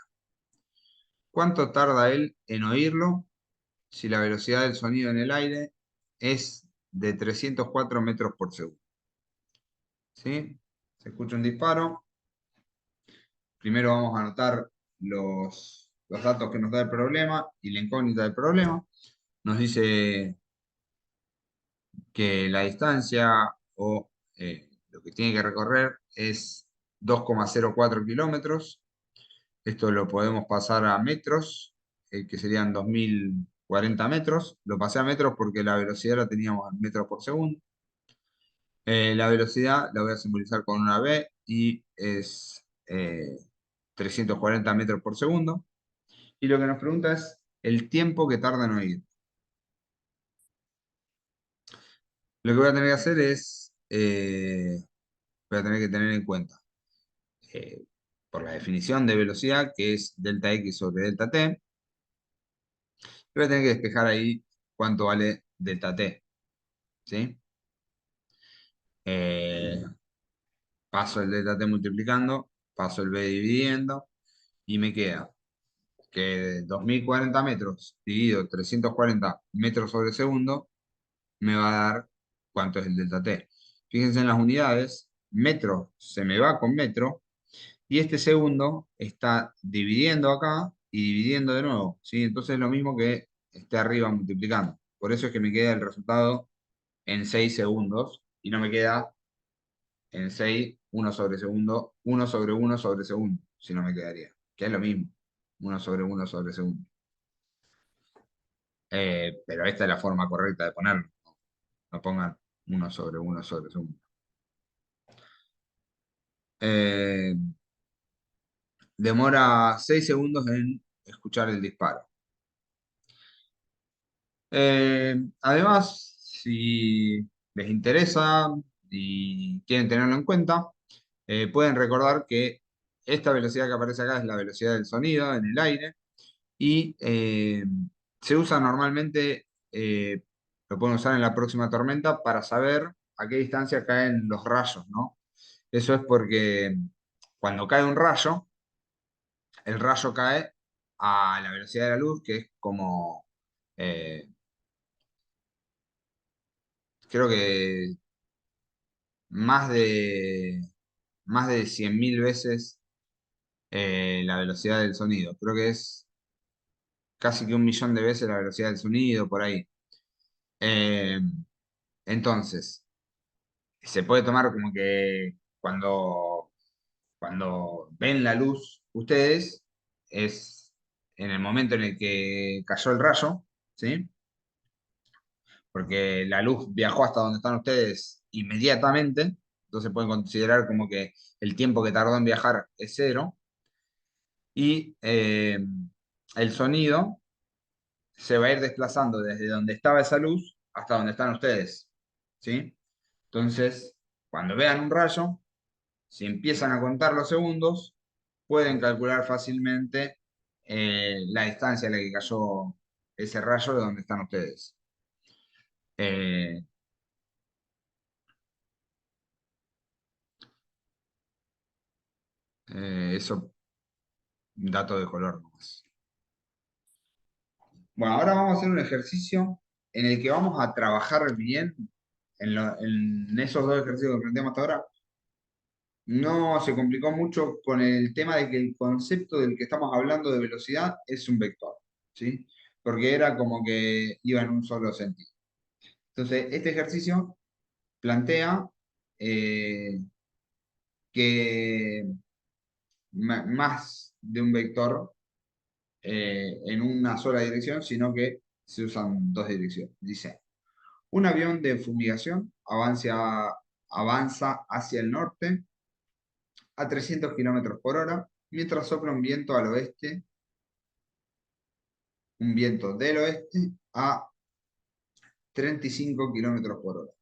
¿Cuánto tarda él en oírlo si la velocidad del sonido en el aire es de 304 metros por segundo? ¿Sí? Se escucha un disparo. Primero vamos a anotar los datos que nos da el problema y la incógnita del problema. Nos dice que la distancia o lo que tiene que recorrer es 2,04 kilómetros. Esto lo podemos pasar a metros, que serían 2040 metros. Lo pasé a metros porque la velocidad la teníamos en metros por segundo. La velocidad la voy a simbolizar con una B y es 340 metros por segundo. Y lo que nos pregunta es el tiempo que tarda en oír. Lo que voy a tener que hacer es, voy a tener que tener en cuenta, eh, por la definición de velocidad, que es delta x sobre delta t, voy a tener que despejar ahí cuánto vale delta t, ¿sí? Eh, paso el delta t multiplicando, paso el b dividiendo, y me queda que 2040 metros dividido 340 metros sobre segundo me va a dar cuánto es el delta t. Fíjense en las unidades, metro se me va con metro, y este segundo está dividiendo acá y dividiendo de nuevo, ¿sí? Entonces es lo mismo que esté arriba multiplicando. Por eso es que me queda el resultado en 6 segundos y no me queda en 6 1 sobre segundo, 1 sobre 1 sobre segundo, si no me quedaría, que es lo mismo, 1 sobre 1 sobre segundo. Pero esta es la forma correcta de ponerlo. No pongan 1 sobre 1 sobre segundo. Eh, Demora 6 segundos en escuchar el disparo. Además, si les interesa y quieren tenerlo en cuenta, pueden recordar que esta velocidad que aparece acá es la velocidad del sonido en el aire y se usa normalmente, lo pueden usar en la próxima tormenta para saber a qué distancia caen los rayos, ¿no? Eso es porque cuando cae un rayo, el rayo cae a la velocidad de la luz, que es como, eh, creo que más de, más de 100.000 veces la velocidad del sonido. Creo que es casi que 1 millón de veces la velocidad del sonido, por ahí. Eh, entonces, se puede tomar como que cuando ven la luz ustedes, es en el momento en el que cayó el rayo, ¿sí? Porque la luz viajó hasta donde están ustedes inmediatamente, entonces pueden considerar como que el tiempo que tardó en viajar es cero, y el sonido se va a ir desplazando desde donde estaba esa luz hasta donde están ustedes, ¿sí? Entonces, cuando vean un rayo, si empiezan a contar los segundos, pueden calcular fácilmente la distancia a la que cayó ese rayo de donde están ustedes. Eh, eso, dato de color nomás. Bueno, ahora vamos a hacer un ejercicio en el que vamos a trabajar bien en esos dos ejercicios que planteamos hasta ahora. No se complicó mucho con el tema de que el concepto del que estamos hablando de velocidad es un vector, ¿sí? Porque era como que iba en un solo sentido. Entonces, este ejercicio plantea eh, que más de un vector en una sola dirección, sino que se usan dos direcciones. Dice, un avión de fumigación avanza hacia el norte a 300 kilómetros por hora, mientras sopla un viento del oeste a 35 kilómetros por hora.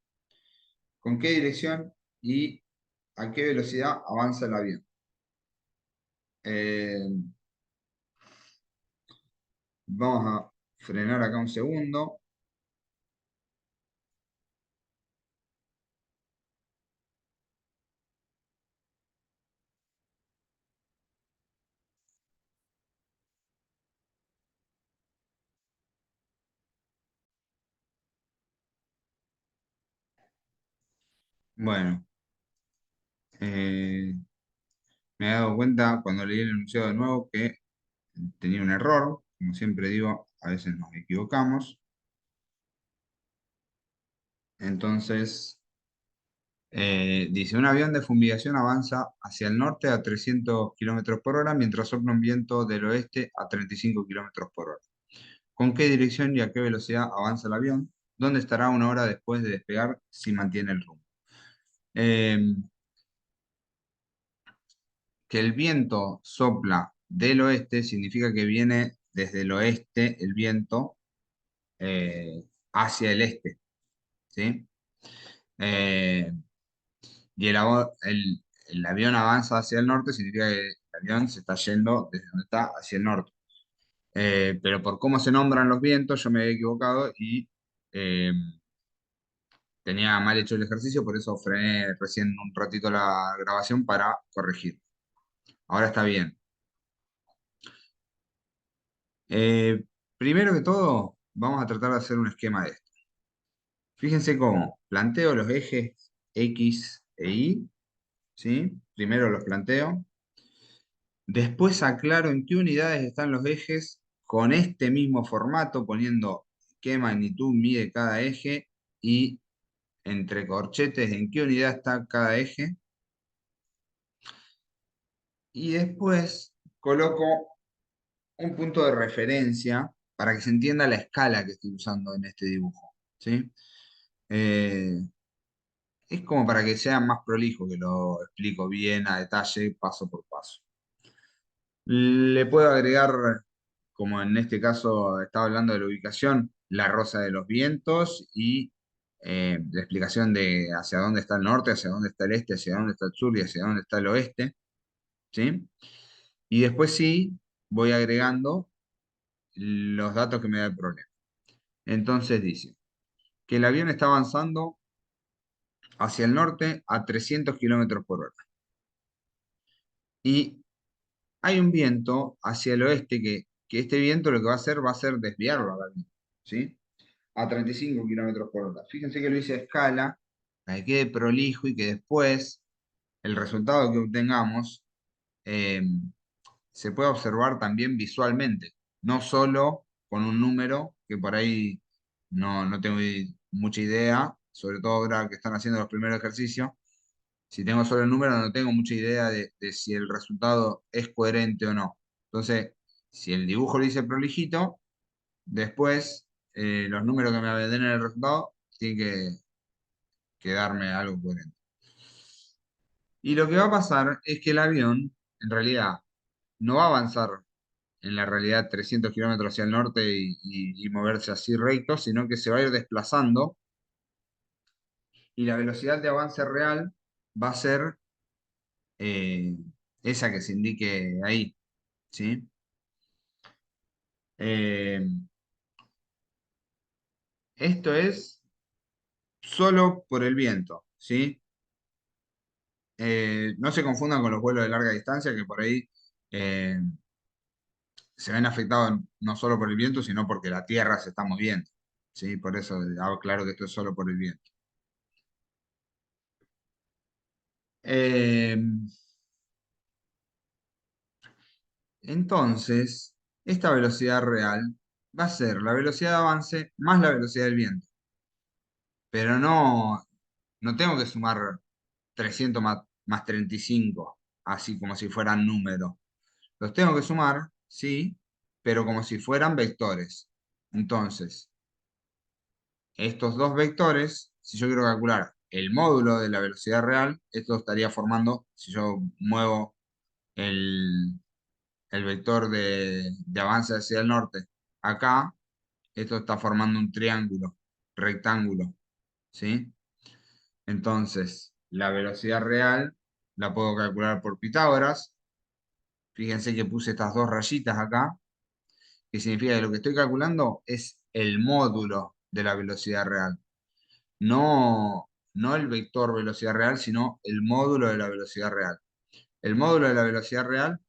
¿Con qué dirección y a qué velocidad avanza el avión? Eh, Vamos a frenar acá un segundo. Bueno, eh, me he dado cuenta cuando leí el enunciado de nuevo que tenía un error. Como siempre digo, a veces nos equivocamos. Entonces, dice, un avión de fumigación avanza hacia el norte a 300 kilómetros por hora mientras sopla un viento del oeste a 35 kilómetros por hora. ¿Con qué dirección y a qué velocidad avanza el avión? ¿Dónde estará 1 hora después de despegar si mantiene el rumbo? Eh, que el viento sopla del oeste significa que viene desde el oeste el viento hacia el este, ¿sí? Eh, y el avión avanza hacia el norte, significa que el avión se está yendo desde donde está hacia el norte. Pero por cómo se nombran los vientos, yo me había equivocado y eh, tenía mal hecho el ejercicio, por eso frené recién un ratito la grabación para corregir. Ahora está bien. Eh, Primero que todo, vamos a tratar de hacer un esquema de esto. Fíjense cómo planteo los ejes X e Y, ¿sí? Primero los planteo. Después aclaro en qué unidades están los ejes con este mismo formato, poniendo qué magnitud mide cada eje y entre corchetes en qué unidad está cada eje. Y después coloco un punto de referencia para que se entienda la escala que estoy usando en este dibujo, ¿sí? Eh, es como para que sea más prolijo, que lo explico bien a detalle, paso por paso. Le puedo agregar, como en este caso estaba hablando de la ubicación, la rosa de los vientos y la explicación de hacia dónde está el norte, hacia dónde está el este, hacia dónde está el sur y hacia dónde está el oeste, ¿sí? Y después sí voy agregando los datos que me da el problema. Entonces dice que el avión está avanzando hacia el norte a 300 kilómetros por hora. Y hay un viento hacia el oeste que este viento lo que va a ser desviarlo al avión, ¿sí? A 35 kilómetros por hora. Fíjense que lo hice a escala, para que quede prolijo y que después el resultado que obtengamos eh, se pueda observar también visualmente, no solo con un número que por ahí no tengo mucha idea, sobre todo ahora que están haciendo los primeros ejercicios. Si tengo solo el número, no tengo mucha idea de si el resultado es coherente o no. Entonces, si el dibujo lo hice prolijito, después los números que me den en el resultado tienen que darme algo coherente. Y lo que va a pasar es que el avión, en realidad, no va a avanzar en la realidad 300 kilómetros hacia el norte y moverse así recto, sino que se va a ir desplazando y la velocidad de avance real va a ser eh, esa que se indique ahí, ¿sí? Eh, Esto es solo por el viento, ¿sí? No se confundan con los vuelos de larga distancia, que por ahí eh, se ven afectados no solo por el viento, sino porque la Tierra se está moviendo, ¿sí? Por eso hago claro que esto es solo por el viento. Eh, entonces, esta velocidad real va a ser la velocidad de avance más la velocidad del viento, pero no tengo que sumar 300 más 35, así como si fueran números. Los tengo que sumar, sí, pero como si fueran vectores. Entonces, estos dos vectores, si yo quiero calcular el módulo de la velocidad real, esto estaría formando, si yo muevo el, el vector de avance hacia el norte acá, esto está formando un triángulo, rectángulo, ¿sí? Entonces, la velocidad real la puedo calcular por Pitágoras. Fíjense que puse estas dos rayitas acá, que significa que lo que estoy calculando es el módulo de la velocidad real. No el vector velocidad real, sino el módulo de la velocidad real. El módulo de la velocidad real,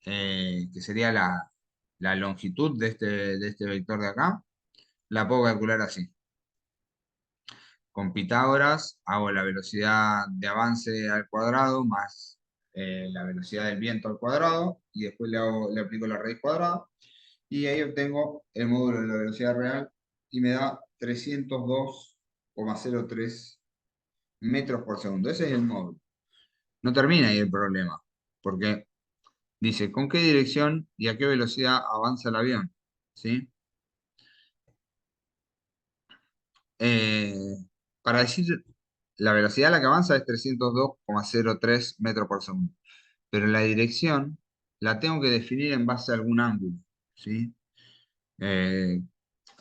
que sería la longitud de este vector de acá, la puedo calcular así. Con Pitágoras hago la velocidad de avance al cuadrado más la velocidad del viento al cuadrado y después le aplico la raíz cuadrada y ahí obtengo el módulo de la velocidad real y me da 302,03 metros por segundo. Ese es el módulo. No termina ahí el problema, porque dice con qué dirección y a qué velocidad avanza el avión. ¿Sí? Eh, para decir la velocidad a la que avanza es 302,03 metros por segundo, pero la dirección la tengo que definir en base a algún ángulo. ¿Sí? Eh,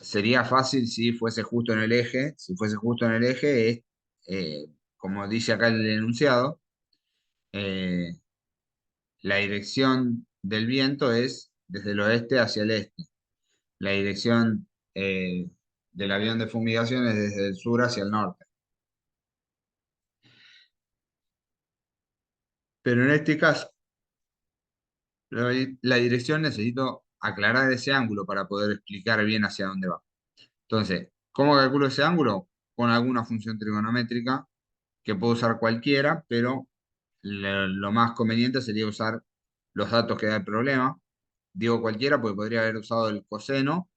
Sería fácil si fuese justo en el eje. Si fuese justo en el eje, es, como dice acá el enunciado, eh, la dirección del viento es desde el oeste hacia el este. La dirección del avión de fumigación es desde el sur hacia el norte. Pero en este caso, la dirección necesito aclarar ese ángulo para poder explicar bien hacia dónde va. Entonces, ¿cómo calculo ese ángulo? Con alguna función trigonométrica que puedo usar cualquiera, pero lo más conveniente sería usar los datos que da el problema. Digo cualquiera porque podría haber usado el coseno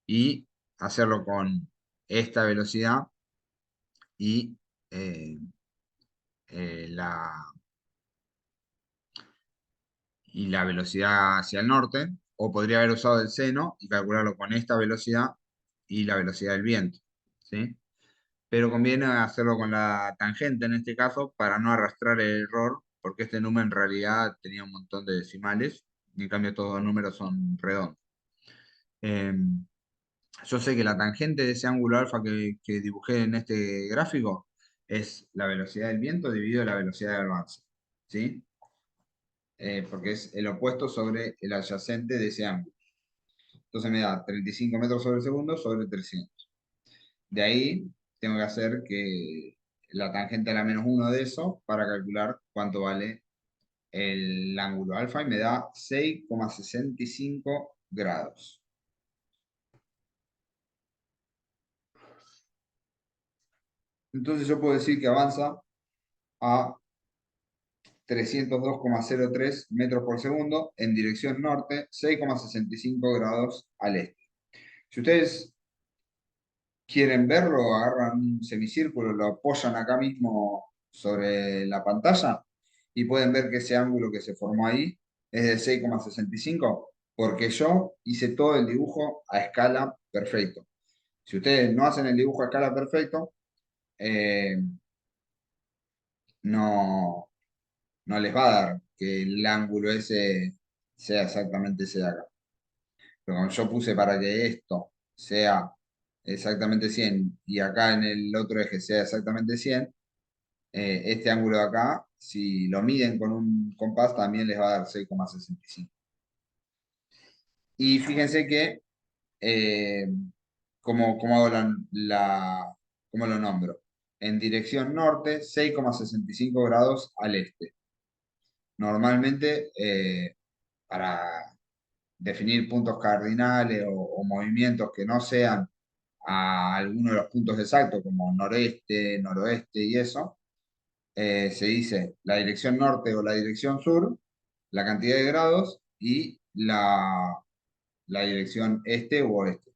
y hacerlo con esta velocidad y eh, eh, la, y la velocidad hacia el norte, o podría haber usado el seno y calcularlo con esta velocidad y la velocidad del viento, ¿sí? Pero conviene hacerlo con la tangente en este caso para no arrastrar el error, porque este número en realidad tenía un montón de decimales, y en cambio todos los números son redondos. Eh, Yo sé que la tangente de ese ángulo alfa que dibujé en este gráfico es la velocidad del viento dividido la velocidad de avance, ¿sí? Porque es el opuesto sobre el adyacente de ese ángulo. Entonces me da 35 metros sobre segundo sobre 300. De ahí tengo que hacer que la tangente a la menos uno de eso para calcular cuánto vale el ángulo alfa y me da 6,65 grados. Entonces yo puedo decir que avanza a 302,03 metros por segundo en dirección norte, 6,65 grados al este. Si ustedes quieren verlo, agarran un semicírculo, lo apoyan acá mismo sobre la pantalla y pueden ver que ese ángulo que se formó ahí es de 6,65, porque yo hice todo el dibujo a escala perfecto. Si ustedes no hacen el dibujo a escala perfecto, eh, no, no les va a dar que el ángulo ese sea exactamente ese de acá. Pero como yo puse para que esto sea exactamente 100 y acá en el otro eje sea exactamente 100, este ángulo de acá, si lo miden con un compás, también les va a dar 6,65. Y fíjense que, eh, ¿cómo hago cómo lo nombro? En dirección norte, 6,65 grados al este. Normalmente, para definir puntos cardinales o movimientos que no sean a alguno de los puntos exactos, como noreste, noroeste y eso, se dice la dirección norte o la dirección sur, la cantidad de grados y la dirección este u oeste.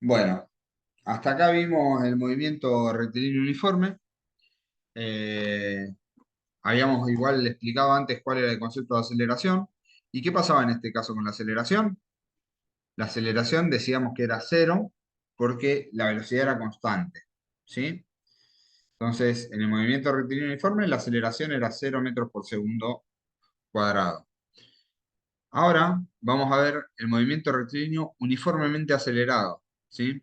Bueno, hasta acá vimos el movimiento rectilíneo uniforme. Eh, Habíamos igual explicado antes cuál era el concepto de aceleración. ¿Y qué pasaba en este caso con la aceleración? La aceleración decíamos que era cero porque la velocidad era constante, ¿sí? Entonces, en el movimiento rectilíneo uniforme, la aceleración era 0 metros por segundo cuadrado. Ahora vamos a ver el movimiento rectilíneo uniformemente acelerado, ¿sí?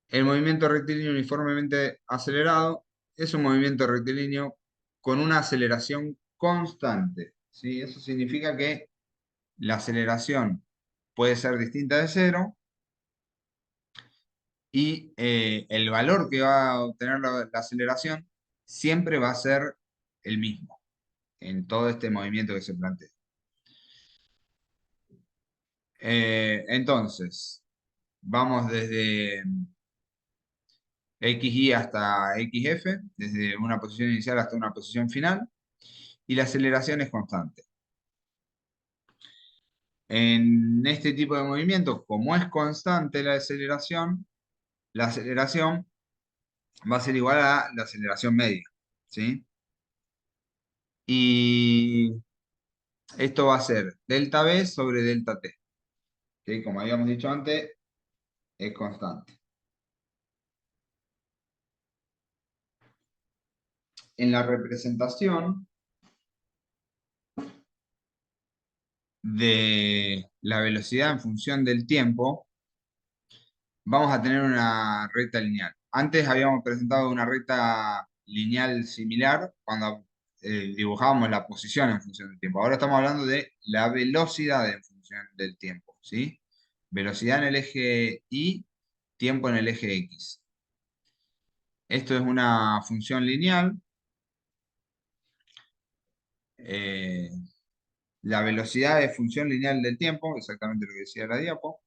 El movimiento rectilíneo uniformemente acelerado es un movimiento rectilíneo con una aceleración constante, ¿sí? Eso significa que la aceleración puede ser distinta de cero y el valor que va a obtener la aceleración siempre va a ser el mismo en todo este movimiento que se plantea. Entonces, vamos desde XY hasta XF, desde una posición inicial hasta una posición final, y la aceleración es constante. En este tipo de movimiento, como es constante la aceleración va a ser igual a la aceleración media, ¿sí? Y esto va a ser delta V sobre delta T, que como habíamos dicho antes, es constante. En la representación de la velocidad en función del tiempo, vamos a tener una recta lineal. Antes habíamos presentado una recta lineal similar cuando dibujábamos la posición en función del tiempo. Ahora estamos hablando de la velocidad en función del tiempo, ¿sí? Velocidad en el eje Y, tiempo en el eje X. Esto es una función lineal. eh, la velocidad es función lineal del tiempo, exactamente lo que decía la diapo.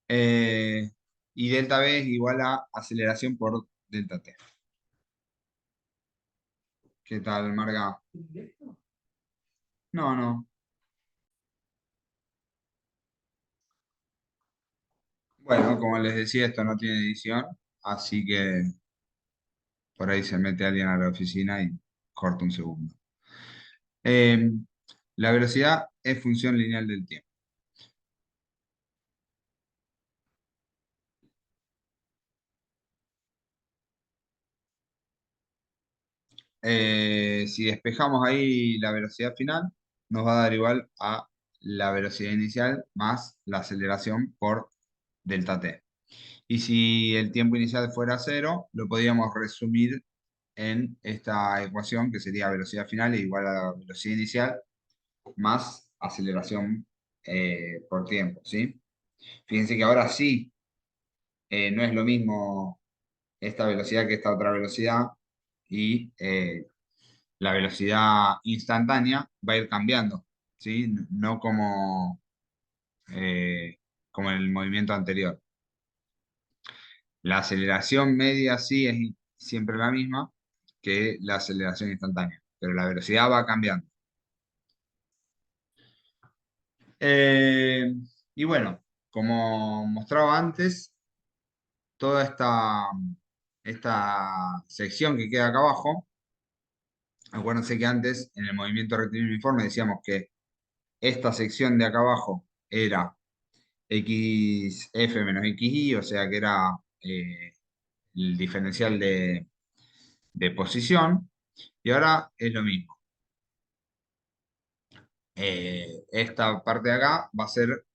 eh, y delta V es igual a aceleración por delta T. ¿Qué tal, Marga? No, no. Bueno, como les decía, esto no tiene edición, así que por ahí se mete alguien a la oficina y corta un segundo. Eh, la velocidad es función lineal del tiempo. Si despejamos ahí la velocidad final, nos va a dar igual a la velocidad inicial más la aceleración por delta t. Y si el tiempo inicial fuera cero, lo podríamos resumir en esta ecuación que sería velocidad final igual a la velocidad inicial más aceleración por tiempo, ¿sí? Fíjense que ahora sí, no es lo mismo esta velocidad que esta otra velocidad y la velocidad instantánea va a ir cambiando, ¿sí? No como, como en el movimiento anterior. La aceleración media sí es siempre la misma que la aceleración instantánea, pero la velocidad va cambiando. Eh, y bueno, como mostraba antes, toda esta sección que queda acá abajo, acuérdense que antes en el movimiento rectilíneo uniforme decíamos que esta sección de acá abajo era xf menos xy, o sea que era el diferencial de posición, y ahora es lo mismo. Esta parte de acá va a ser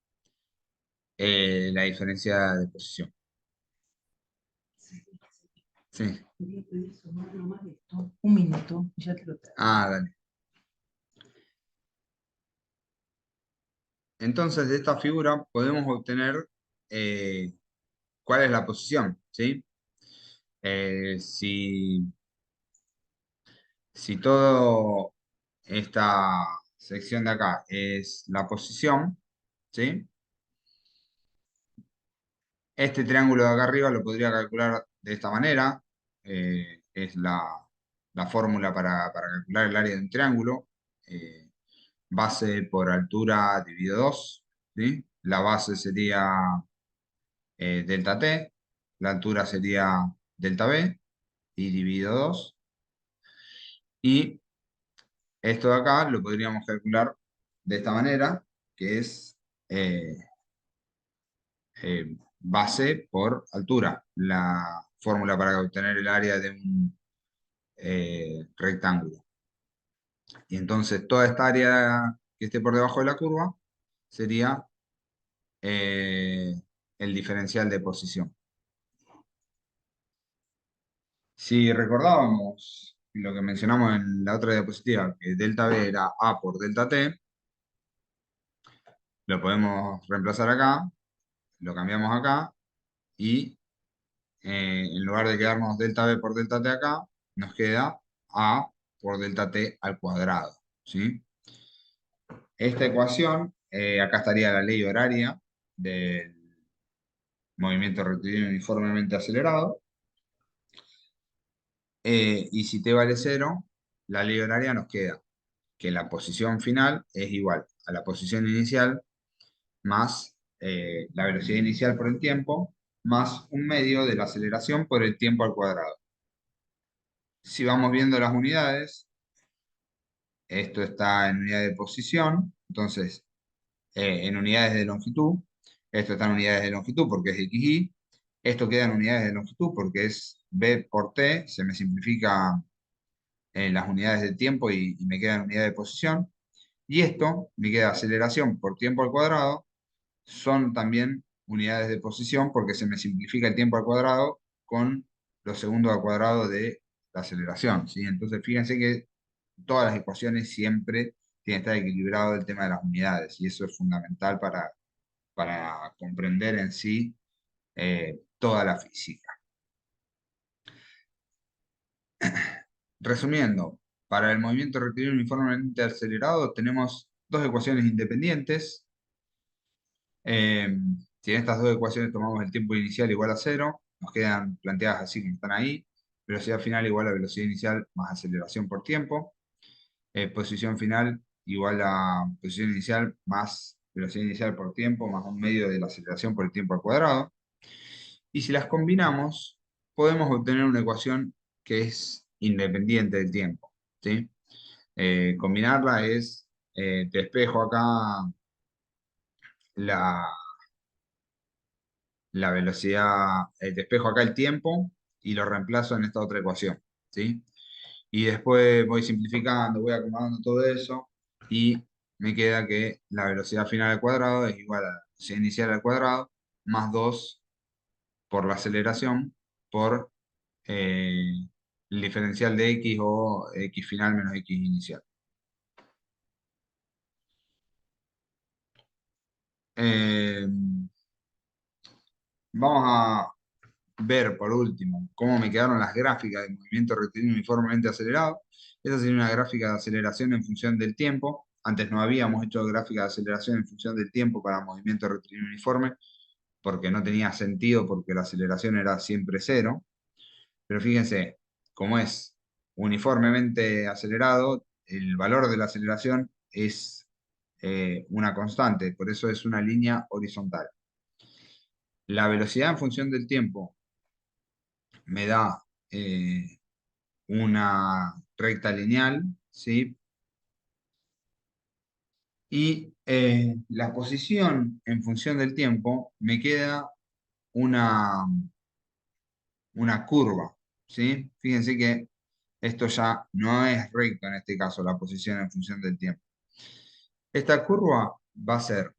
la diferencia de posición. Sí. Quería pedir sumar nomás esto. Un minuto, ya te lo traigo. Ah, dale. Entonces, de esta figura podemos obtener eh, cuál es la posición, ¿sí? Si todo esta sección de acá es la posición, ¿sí? Este triángulo de acá arriba lo podría calcular de esta manera. Es la fórmula para calcular el área de un triángulo. Eh, Base por altura dividido 2, ¿sí? La base sería delta t, la altura sería delta b y dividido 2. Y esto de acá lo podríamos calcular de esta manera, que es eh, base por altura, la fórmula para obtener el área de un rectángulo. Y entonces toda esta área que esté por debajo de la curva sería eh, el diferencial de posición. Si recordábamos lo que mencionamos en la otra diapositiva, que delta B era A por delta T, lo podemos reemplazar acá, lo cambiamos acá y en lugar de quedarnos delta B por delta T acá, nos queda A por delta T al cuadrado, ¿sí? Esta ecuación, acá estaría la ley horaria del movimiento rectilíneo uniformemente acelerado, y si T vale 0, la ley horaria nos queda que la posición final es igual a la posición inicial más la velocidad inicial por el tiempo, más un medio de la aceleración por el tiempo al cuadrado. Si vamos viendo las unidades, esto está en unidad de posición, entonces en unidades de longitud, esto está en unidades de longitud porque es xy, esto queda en unidades de longitud porque es b por t, se me simplifica en las unidades de tiempo y me queda en unidad de posición, y esto me queda aceleración por tiempo al cuadrado, son también unidades de posición porque se me simplifica el tiempo al cuadrado con los segundos al cuadrado de la aceleración, ¿sí? Entonces fíjense que todas las ecuaciones siempre tienen que estar equilibrado el tema de las unidades y eso es fundamental para comprender en sí toda la física. Resumiendo, para el movimiento rectilíneo uniformemente acelerado tenemos dos ecuaciones independientes. Eh, si en estas dos ecuaciones tomamos el tiempo inicial igual a cero, nos quedan planteadas así como están ahí. Velocidad final igual a velocidad inicial más aceleración por tiempo. Posición final igual a posición inicial más velocidad inicial por tiempo más un medio de la aceleración por el tiempo al cuadrado. Y si las combinamos, podemos obtener una ecuación que es independiente del tiempo, ¿sí? Combinarla es, despejo acá la, la velocidad, despejo acá el tiempo y lo reemplazo en esta otra ecuación, ¿sí? Y después voy simplificando, voy acomodando todo eso y me queda que la velocidad final al cuadrado es igual a la velocidad inicial al cuadrado más 2 por la aceleración por eh, el diferencial de x o x final menos x inicial. Eh, Vamos a ver por último cómo me quedaron las gráficas de movimiento rectilíneo uniformemente acelerado. Esta sería una gráfica de aceleración en función del tiempo. Antes no habíamos hecho gráfica de aceleración en función del tiempo para movimiento rectilíneo uniforme porque no tenía sentido porque la aceleración era siempre cero. Pero fíjense, como es uniformemente acelerado, el valor de la aceleración es una constante, por eso es una línea horizontal. La velocidad en función del tiempo me da una recta lineal, ¿sí? Y la posición en función del tiempo me queda una, una curva, ¿sí? Fíjense que esto ya no es recto en este caso, la posición en función del tiempo. Esta curva va a ser,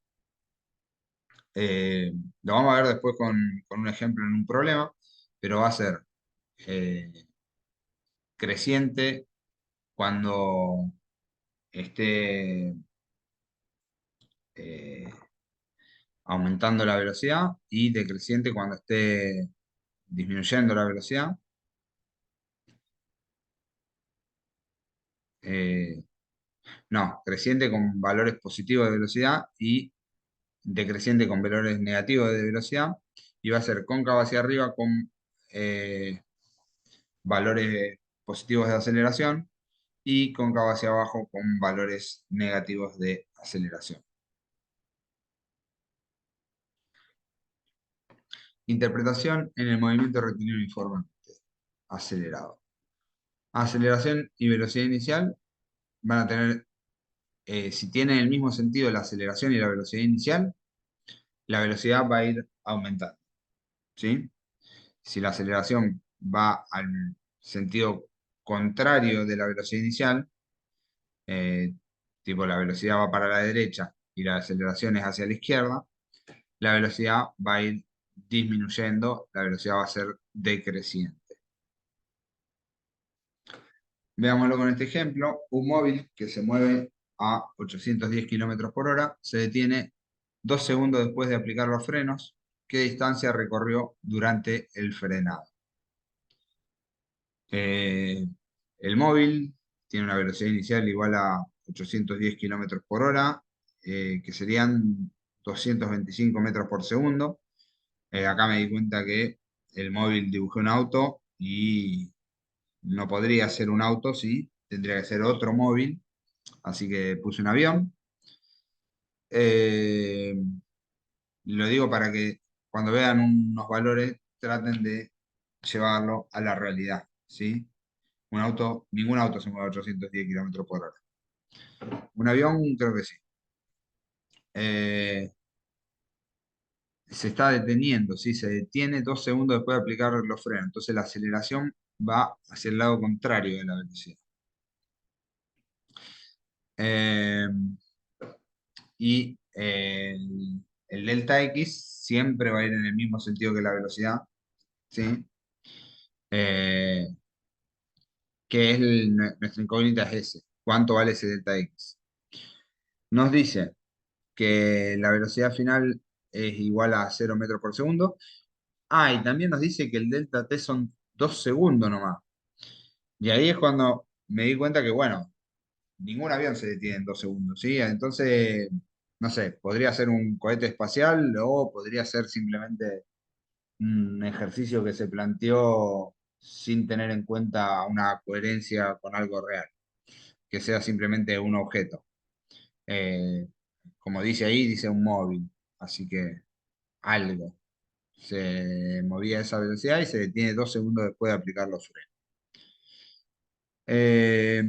eh, lo vamos a ver después con un ejemplo en un problema, pero va a ser eh, creciente cuando esté eh, aumentando la velocidad y decreciente cuando esté disminuyendo la velocidad. Eh, no, creciente con valores positivos de velocidad y decreciente con valores negativos de velocidad. Y va a ser cóncava hacia arriba con valores positivos de aceleración y cóncava hacia abajo con valores negativos de aceleración. Interpretación en el movimiento rectilíneo uniforme acelerado. Aceleración y velocidad inicial van a tener, si tienen el mismo sentido la aceleración y la velocidad inicial, la velocidad va a ir aumentando, ¿sí? Si la aceleración va al sentido contrario de la velocidad inicial, eh, tipo la velocidad va para la derecha y la aceleración es hacia la izquierda, la velocidad va a ir disminuyendo, la velocidad va a ser decreciente. Veámoslo con este ejemplo. Un móvil que se mueve a 810 kilómetros por hora se detiene 2 segundos después de aplicar los frenos. ¿Qué distancia recorrió durante el frenado? Eh, el móvil tiene una velocidad inicial igual a 810 kilómetros por hora, que serían 225 metros por segundo. Acá me di cuenta que el móvil dibujé un auto y no podría ser un auto, sí, tendría que ser otro móvil, así que puse un avión. Eh, lo digo para que cuando vean unos valores traten de llevarlo a la realidad, ¿sí? Un auto, ningún auto se mueve a 810 kilómetros por hora. Un avión, creo que sí. Eh, Se está deteniendo, ¿sí? Se detiene 2 segundos después de aplicar los frenos. Entonces la aceleración va hacia el lado contrario de la velocidad. Eh, y el delta X siempre va a ir en el mismo sentido que la velocidad, ¿sí? Eh, que es nuestra incógnita es ese. ¿Cuánto vale ese delta X? Nos dice que la velocidad final es igual a 0 metros por segundo. Ah, y también nos dice que el delta T son 2 segundos nomás. Y ahí es cuando me di cuenta que, bueno, ningún avión se detiene en 2 segundos, ¿sí? Entonces, no sé, podría ser un cohete espacial o podría ser simplemente un ejercicio que se planteó sin tener en cuenta una coherencia con algo real, que sea simplemente un objeto. Eh, Como dice ahí, dice un móvil, así que algo. Se movía a esa velocidad y se detiene 2 segundos después de aplicar los frenos. Eh,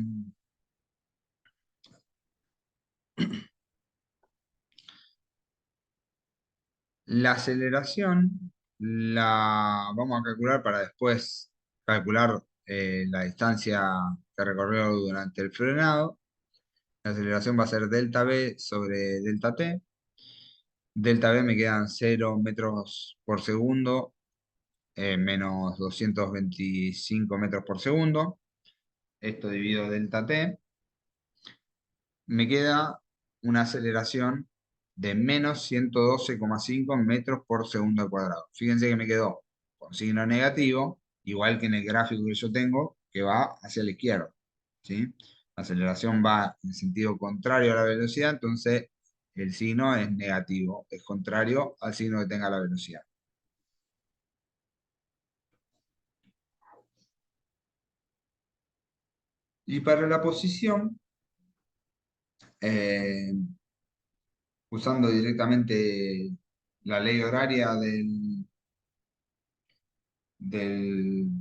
la aceleración la vamos a calcular para después calcular la distancia que recorrió durante el frenado. La aceleración va a ser delta V sobre delta T. Delta V me quedan 0 metros por segundo, menos 225 metros por segundo. Esto dividido delta T. Me queda una aceleración de menos 112,5 metros por segundo al cuadrado. Fíjense que me quedó con signo negativo, igual que en el gráfico que yo tengo, que va hacia la izquierda. ¿Sí? La aceleración va en sentido contrario a la velocidad, entonces el signo es negativo, es contrario al signo que tenga la velocidad. Y para la posición, eh, usando directamente la ley horaria del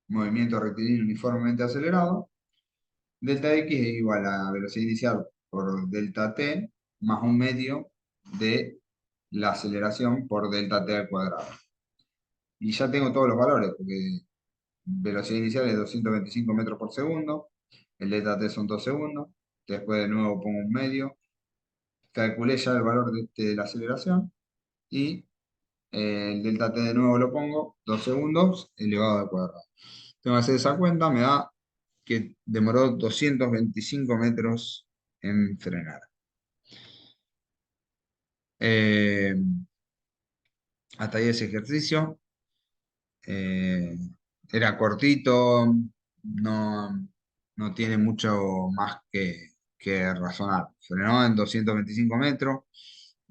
movimiento rectilíneo uniformemente acelerado, delta x es igual a velocidad inicial por delta t más un medio de la aceleración por delta t al cuadrado. Y ya tengo todos los valores, porque velocidad inicial es 225 metros por segundo, el delta t son 2 segundos, después de nuevo pongo un medio, calculé ya el valor de la aceleración y el delta t de nuevo lo pongo, 2 segundos elevado al cuadrado. Tengo que hacer esa cuenta, me da que demoró 225 metros en frenar. Eh, Hasta ahí ese ejercicio. Eh, Era cortito, no, no tiene mucho más que razonar. Frenó en 225 metros.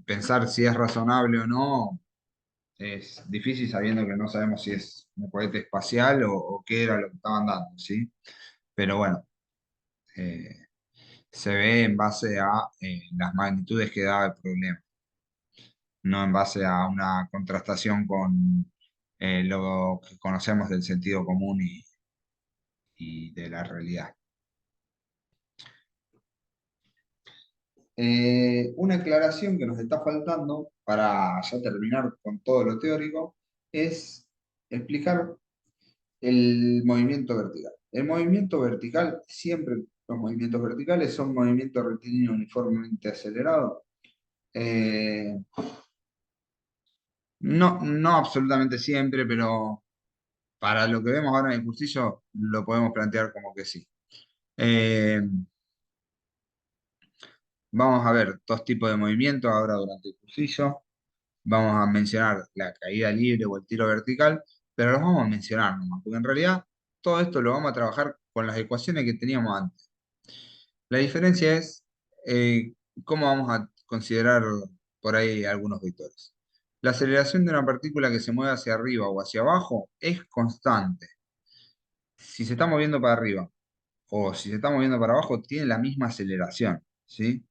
Pensar si es razonable o no es difícil sabiendo que no sabemos si es un cohete espacial o qué era lo que estaban dando, ¿sí? Pero bueno, eh, se ve en base a las magnitudes que daba el problema, no en base a una contrastación con lo que conocemos del sentido común y de la realidad. Una aclaración que nos está faltando para ya terminar con todo lo teórico es explicar el movimiento vertical. El movimiento vertical, siempre los movimientos verticales son movimientos rectilíneos uniformemente acelerados. Eh, no, no absolutamente siempre, pero para lo que vemos ahora en el cursillo lo podemos plantear como que sí. Eh, Vamos a ver dos tipos de movimientos ahora durante el cursillo. Vamos a mencionar la caída libre o el tiro vertical, pero los vamos a mencionar nomás, porque en realidad todo esto lo vamos a trabajar con las ecuaciones que teníamos antes. La diferencia es cómo vamos a considerar por ahí algunos vectores. La aceleración de una partícula que se mueve hacia arriba o hacia abajo es constante. Si se está moviendo para arriba o si se está moviendo para abajo, tiene la misma aceleración, ¿sí?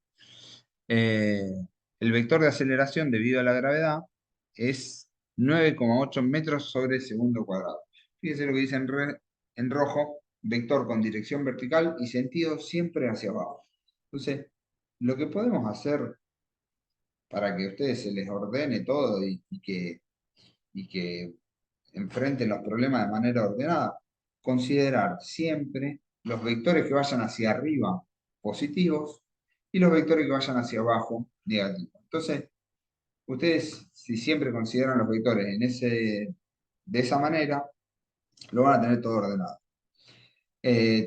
Eh, el vector de aceleración debido a la gravedad es 9,8 metros sobre segundo cuadrado. Fíjense lo que dice en rojo, vector con dirección vertical y sentido siempre hacia abajo. Entonces, lo que podemos hacer para que a ustedes se les ordene todo y que enfrenten los problemas de manera ordenada, considerar siempre los vectores que vayan hacia arriba positivos y los vectores que vayan hacia abajo negativos. Entonces, ustedes si siempre consideran los vectores de esa manera, lo van a tener todo ordenado.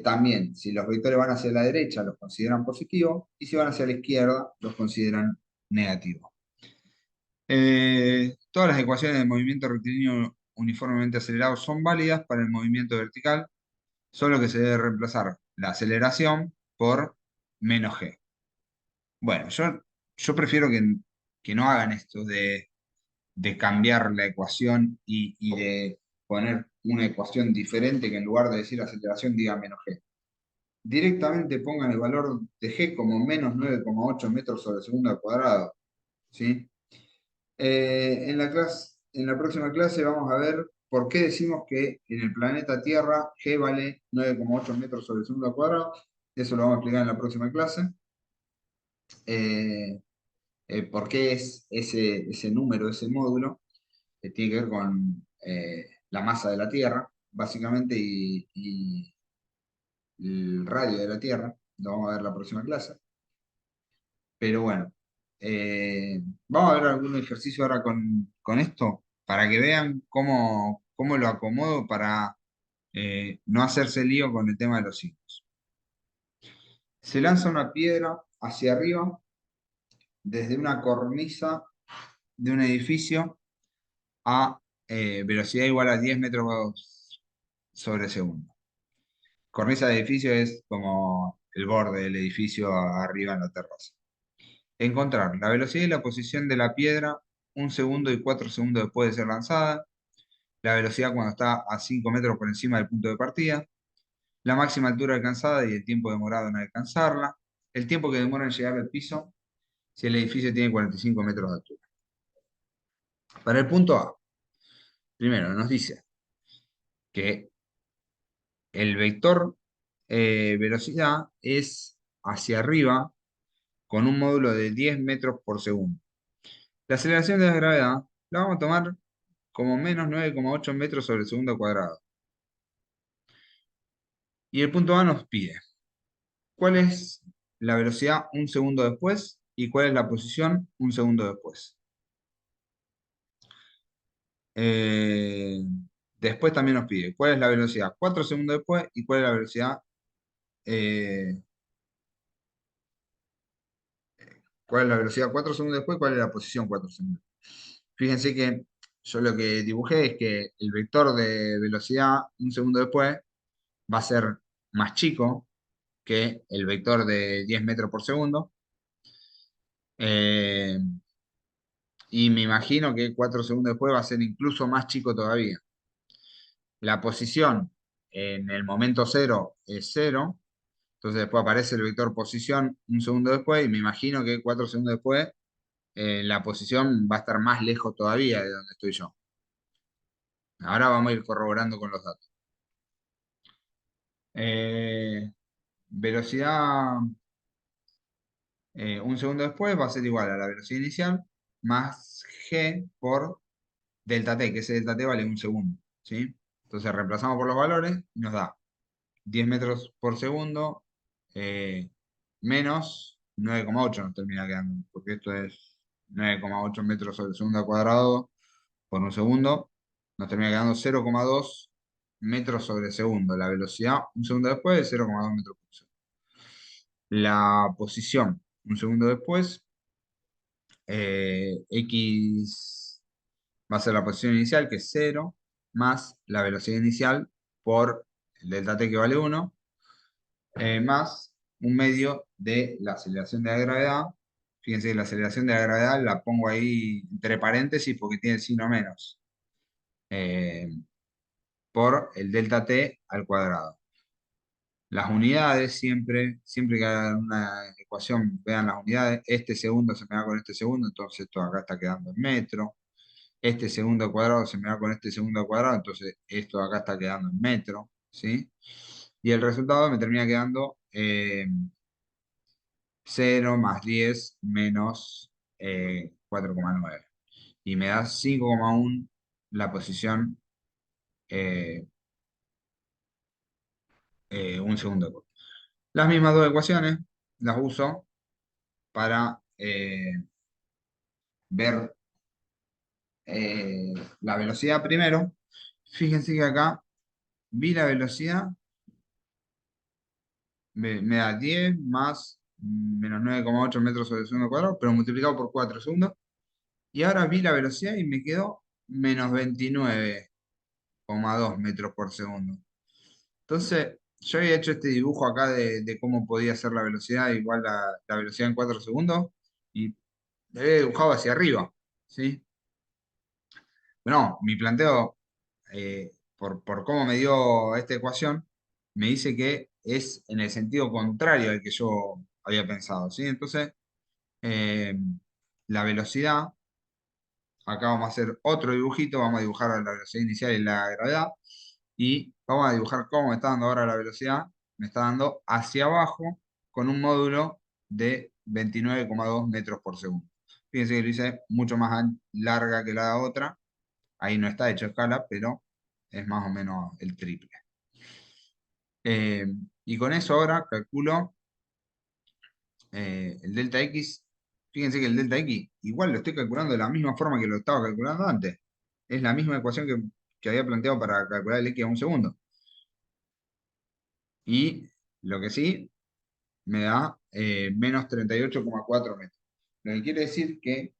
También, si los vectores van hacia la derecha, los consideran positivos, y si van hacia la izquierda, los consideran negativos. Todas las ecuaciones de movimiento rectilíneo uniformemente acelerado son válidas para el movimiento vertical, solo que se debe reemplazar la aceleración por menos g. Bueno, yo prefiero que no hagan esto de cambiar la ecuación y de poner una ecuación diferente que en lugar de decir aceleración diga menos g. Directamente pongan el valor de g como menos 9,8 metros sobre segundo al cuadrado, ¿sí? En la próxima clase vamos a ver por qué decimos que en el planeta Tierra G vale 9,8 metros sobre segundo al cuadrado. Eso lo vamos a explicar en la próxima clase. Eh, por qué es ese número, ese módulo, que tiene que ver con la masa de la Tierra, básicamente, y el radio de la Tierra. lo vamos a ver la próxima clase. Pero bueno, vamos a ver algún ejercicio ahora con esto, para que vean cómo lo acomodo para no hacerse lío con el tema de los signos. Se lanza una piedra hacia arriba desde una cornisa de un edificio a velocidad igual a 10 metros sobre segundo. Cornisa de edificio es como el borde del edificio arriba en la terraza. Encontrar la velocidad y la posición de la piedra 1 segundo y 4 segundos después de ser lanzada, la velocidad cuando está a 5 metros por encima del punto de partida, la máxima altura alcanzada y el tiempo demorado en alcanzarla, el tiempo que demora en llegar al piso si el edificio tiene 45 metros de altura. Para el punto A, primero nos dice que el vector velocidad es hacia arriba con un módulo de 10 metros por segundo. La aceleración de la gravedad la vamos a tomar como menos 9,8 metros sobre el segundo cuadrado. Y el punto A nos pide cuál es la velocidad 1 segundo después y cuál es la posición 1 segundo después. Eh, Después también nos pide cuál es la velocidad 4 segundos después y cuál es la velocidad, eh, cuál es la velocidad 4 segundos después y cuál es la posición 4 segundos. Fíjense que yo lo que dibujé es que el vector de velocidad 1 segundo después va a ser más chico que el vector de 10 metros por segundo. Eh, y me imagino que 4 segundos después va a ser incluso más chico todavía. La posición en el momento cero es cero, entonces después aparece el vector posición 1 segundo después y me imagino que 4 segundos después la posición va a estar más lejos todavía de donde estoy yo. Ahora vamos a ir corroborando con los datos. Eh, Velocidad 1 segundo después va a ser igual a la velocidad inicial más g por delta t, que ese delta t vale 1 segundo. ¿Sí? Entonces reemplazamos por los valores y nos da 10 metros por segundo eh, menos 9,8 nos termina quedando, porque esto es 9,8 metros sobre el segundo al cuadrado por 1 segundo, nos termina quedando 0,2 metros sobre segundo. La velocidad 1 segundo después es 0,2 metros por segundo. La posición 1 segundo después, x va a ser la posición inicial, que es 0, más la velocidad inicial por el delta t que vale 1, más un medio de la aceleración de la gravedad. Fíjense que la aceleración de la gravedad la pongo ahí entre paréntesis porque tiene el signo menos, eh, por el delta t al cuadrado. Las unidades siempre que hagan una ecuación, vean las unidades. Este segundo se me va con este segundo, entonces esto acá está quedando en metro. Este segundo al cuadrado se me va con este segundo al cuadrado, entonces esto acá está quedando en metro, ¿sí? Y el resultado me termina quedando 0 más 10 menos 4,9. Y me da 5,1 la posición 1 segundo después. Las mismas dos ecuaciones las uso para ver la velocidad primero. Fíjense que acá vi la velocidad, me da 10 más menos 9,8 metros sobre el segundo cuadrado, pero multiplicado por 4 segundos. Y ahora vi la velocidad y me quedó menos 29,2 metros por segundo. Entonces, yo había hecho este dibujo acá de cómo podía ser la velocidad, igual la velocidad en 4 segundos, y lo había dibujado hacia arriba, ¿sí? No, mi planteo, por cómo me dio esta ecuación, me dice que es en el sentido contrario al que yo había pensado, ¿sí? Entonces, eh, la velocidad, acá vamos a hacer otro dibujito, vamos a dibujar la velocidad inicial y la gravedad, y vamos a dibujar cómo me está dando ahora la velocidad. Me está dando hacia abajo con un módulo de 29,2 metros por segundo. Fíjense que lo hice mucho más larga que la otra. Ahí no está hecho escala, pero es más o menos el triple. Eh, y con eso ahora calculo El delta X, fíjense que el delta X igual lo estoy calculando de la misma forma que lo estaba calculando antes. Es la misma ecuación que había planteado para calcular el X a un segundo. Y lo que sí me da menos 38,4 metros. Lo que quiere decir que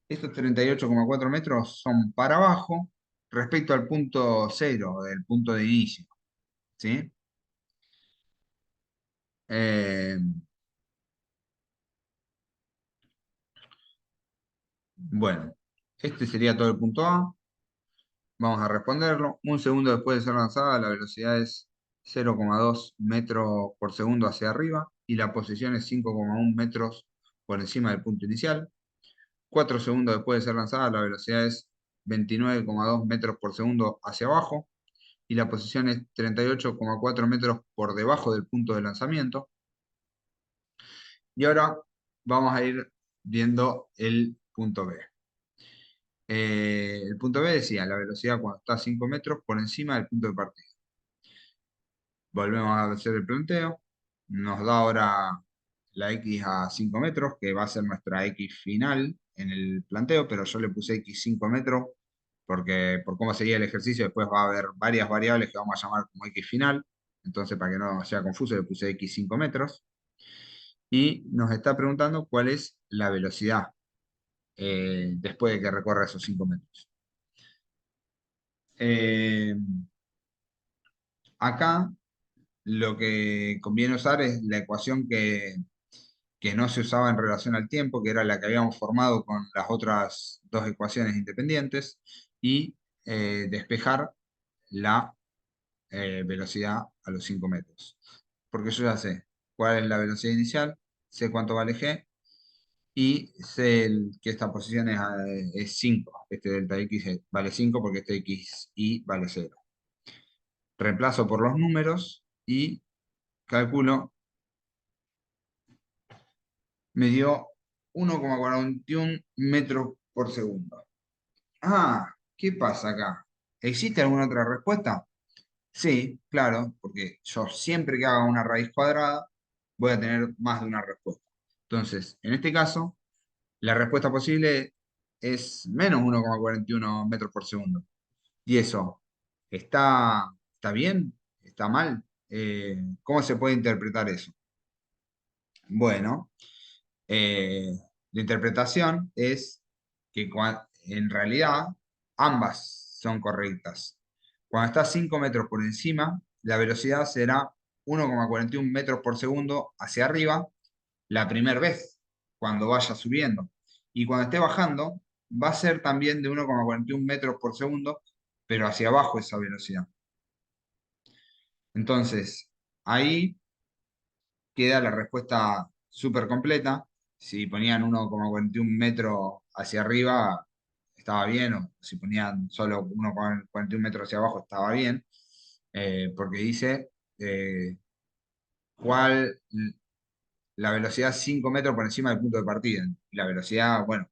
estos 38,4 metros son para abajo respecto al punto cero, del punto de inicio. ¿Sí? Eh, bueno, este sería todo el punto A. Vamos a responderlo. Un segundo después de ser lanzada, la velocidad es 0,2 metros por segundo hacia arriba y la posición es 5,1 metros por encima del punto inicial. 4 segundos después de ser lanzada, la velocidad es 29,2 metros por segundo hacia abajo y la posición es 38,4 metros por debajo del punto de lanzamiento. Y ahora vamos a ir viendo el punto B. El punto B decía la velocidad cuando está a 5 metros por encima del punto de partida. Volvemos a hacer el planteo. Nos da ahora la X a 5 metros, que va a ser nuestra X final en el planteo, pero yo le puse X 5 metros porque por cómo sería el ejercicio, después va a haber varias variables que vamos a llamar como X final. Entonces, para que no sea confuso, le puse X 5 metros. Y nos está preguntando cuál es la velocidad después de que recorra esos 5 metros. Eh, Acá lo que conviene usar es la ecuación que no se usaba en relación al tiempo, que era la que habíamos formado con las otras dos ecuaciones independientes, y despejar la velocidad a los 5 metros. Porque yo ya sé cuál es la velocidad inicial, sé cuánto vale g, y sé que esta posición es 5. Este delta x vale 5 porque este x y vale 0. Reemplazo por los números y calculo, me dio 1,41 metros por segundo. Ah, ¿qué pasa acá? ¿Existe alguna otra respuesta? Sí, claro, porque yo siempre que haga una raíz cuadrada voy a tener más de una respuesta. Entonces, en este caso, la respuesta posible es menos 1,41 metros por segundo. ¿Y eso está bien? ¿Está mal? ¿Cómo se puede interpretar eso? Bueno, la interpretación es que en realidad ambas son correctas. Cuando está 5 metros por encima, la velocidad será 1,41 metros por segundo hacia arriba la primera vez, cuando vaya subiendo. Y cuando esté bajando, va a ser también de 1,41 metros por segundo, pero hacia abajo esa velocidad. Entonces, ahí queda la respuesta súper completa. Si ponían 1,41 metros hacia arriba, estaba bien, o si ponían solo 1,41 metros hacia abajo, estaba bien, porque dice eh, cuál la velocidad 5 metros por encima del punto de partida. Y la velocidad, bueno,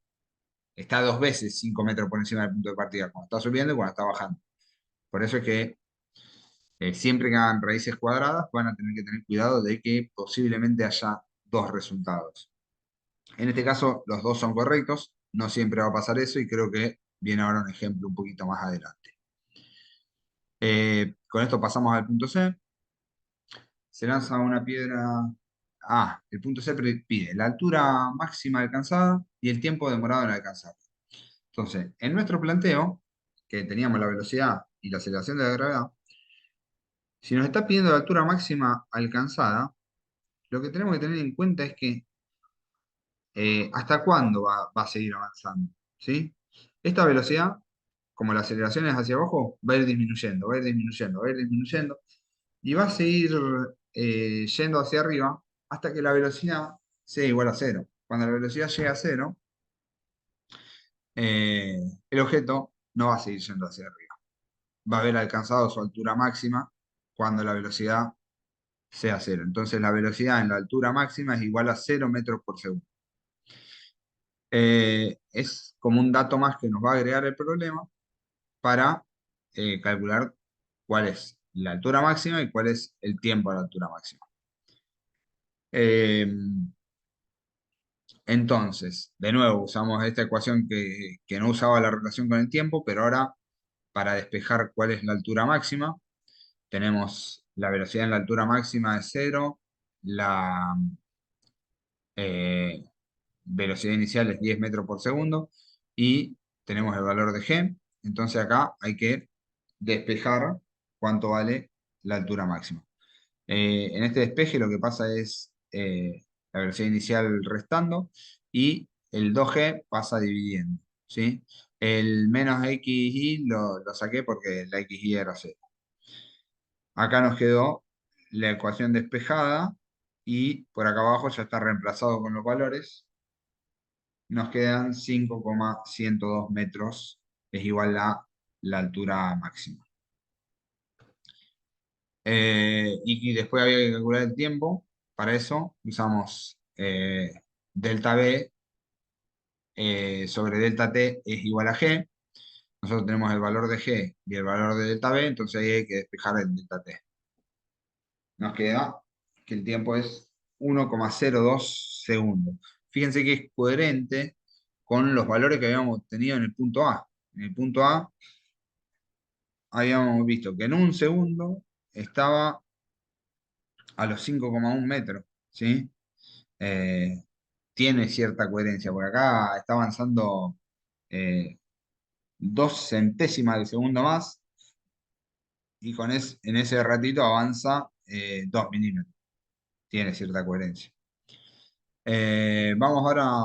está dos veces 5 metros por encima del punto de partida, cuando está subiendo y cuando está bajando. Por eso es que siempre que hagan raíces cuadradas, van a tener que tener cuidado de que posiblemente haya dos resultados. En este caso, los dos son correctos, no siempre va a pasar eso y creo que viene ahora un ejemplo un poquito más adelante. Con esto pasamos al punto C. Se lanza una piedra. Ah, el punto C pide la altura máxima alcanzada y el tiempo demorado en alcanzar. Entonces, en nuestro planteo, que teníamos la velocidad y la aceleración de la gravedad, si nos está pidiendo la altura máxima alcanzada, lo que tenemos que tener en cuenta es que hasta cuándo va a seguir avanzando. ¿Sí? Esta velocidad, como la aceleración es hacia abajo, va a ir disminuyendo, va a ir disminuyendo, va a ir disminuyendo, y va a seguir yendo hacia arriba hasta que la velocidad sea igual a cero. Cuando la velocidad llegue a cero, eh, el objeto no va a seguir yendo hacia arriba. Va a haber alcanzado su altura máxima cuando la velocidad sea cero. Entonces la velocidad en la altura máxima es igual a 0 metros por segundo. Es como un dato más que nos va a agregar el problema para calcular cuál es la altura máxima y cuál es el tiempo a la altura máxima. Eh, Entonces, de nuevo, usamos esta ecuación que no usaba la relación con el tiempo, pero ahora para despejar cuál es la altura máxima, tenemos la velocidad en la altura máxima de cero, la eh, velocidad inicial es 10 metros por segundo y tenemos el valor de g. Entonces acá hay que despejar cuánto vale la altura máxima. En este despeje lo que pasa es la velocidad inicial restando y el 2g pasa dividiendo, ¿sí? El menos xy lo saqué porque la xy era cero. Acá nos quedó la ecuación despejada y por acá abajo ya está reemplazado con los valores. Nos quedan 5,102 metros, es igual a la altura máxima. Y después había que calcular el tiempo. Para eso usamos delta B sobre delta T es igual a G. Nosotros tenemos el valor de G y el valor de delta B, entonces ahí hay que despejar el delta T. Nos queda que el tiempo es 1,02 segundos. Fíjense que es coherente con los valores que habíamos obtenido en el punto A. En el punto A habíamos visto que en un segundo estaba a los 5,1 metros, ¿sí? Eh, Tiene cierta coherencia, porque acá está avanzando 2 centésimas de segundo más y en ese ratito avanza 2 milímetros. Tiene cierta coherencia. Vamos ahora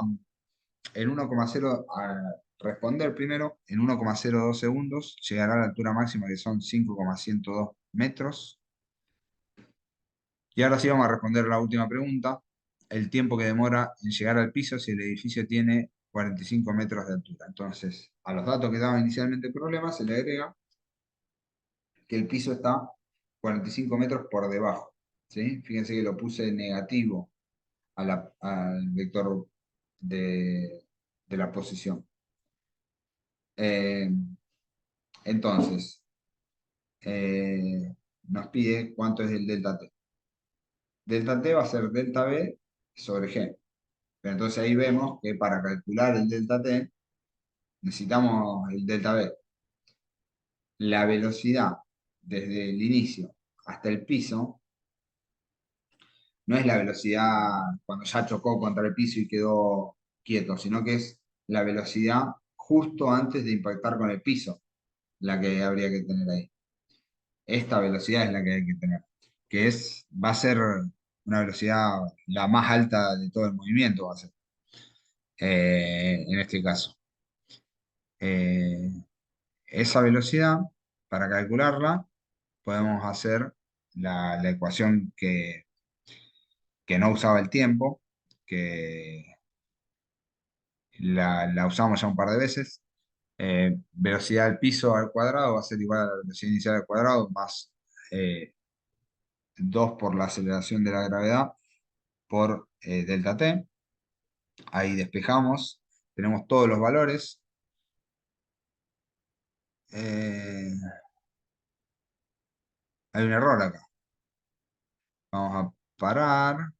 en 1,0 a responder primero. En 1,02 segundos llegará a la altura máxima que son 5,102 metros. Y ahora sí vamos a responder la última pregunta. El tiempo que demora en llegar al piso si el edificio tiene 45 metros de altura. Entonces, a los datos que daban inicialmente el problema se le agrega que el piso está 45 metros por debajo. ¿Sí? Fíjense que lo puse negativo al vector de la posición. Eh, entonces, nos pide cuánto es el delta t. Delta t va a ser delta b sobre g. Pero entonces ahí vemos que para calcular el delta t necesitamos el delta b. La velocidad desde el inicio hasta el piso no es la velocidad cuando ya chocó contra el piso y quedó quieto, sino que es la velocidad justo antes de impactar con el piso, la que habría que tener ahí. Esta velocidad es la que hay que tener, va a ser una velocidad la más alta de todo el movimiento, va a ser, en este caso. Eh, Esa velocidad, para calcularla, podemos hacer la ecuación que no usaba el tiempo, que la usamos ya un par de veces. Velocidad del piso al cuadrado va a ser igual a la velocidad inicial al cuadrado más 2 por la aceleración de la gravedad por delta t. Ahí despejamos, tenemos todos los valores. Eh, Hay un error acá. Vamos a parar.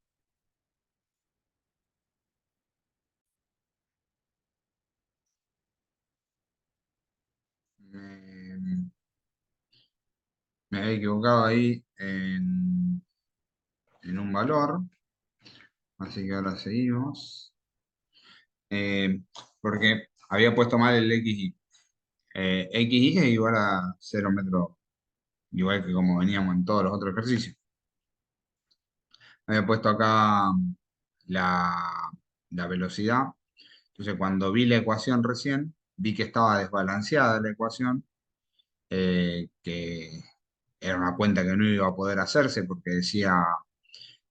Me, Me había equivocado ahí en un valor, así que ahora seguimos. Eh, Porque había puesto mal el XY. XY es igual a 0 metros, igual que como veníamos en todos los otros ejercicios. Había puesto acá la, la velocidad. Entonces, cuando vi la ecuación recién, vi que estaba desbalanceada la ecuación, que era una cuenta que no iba a poder hacerse porque decía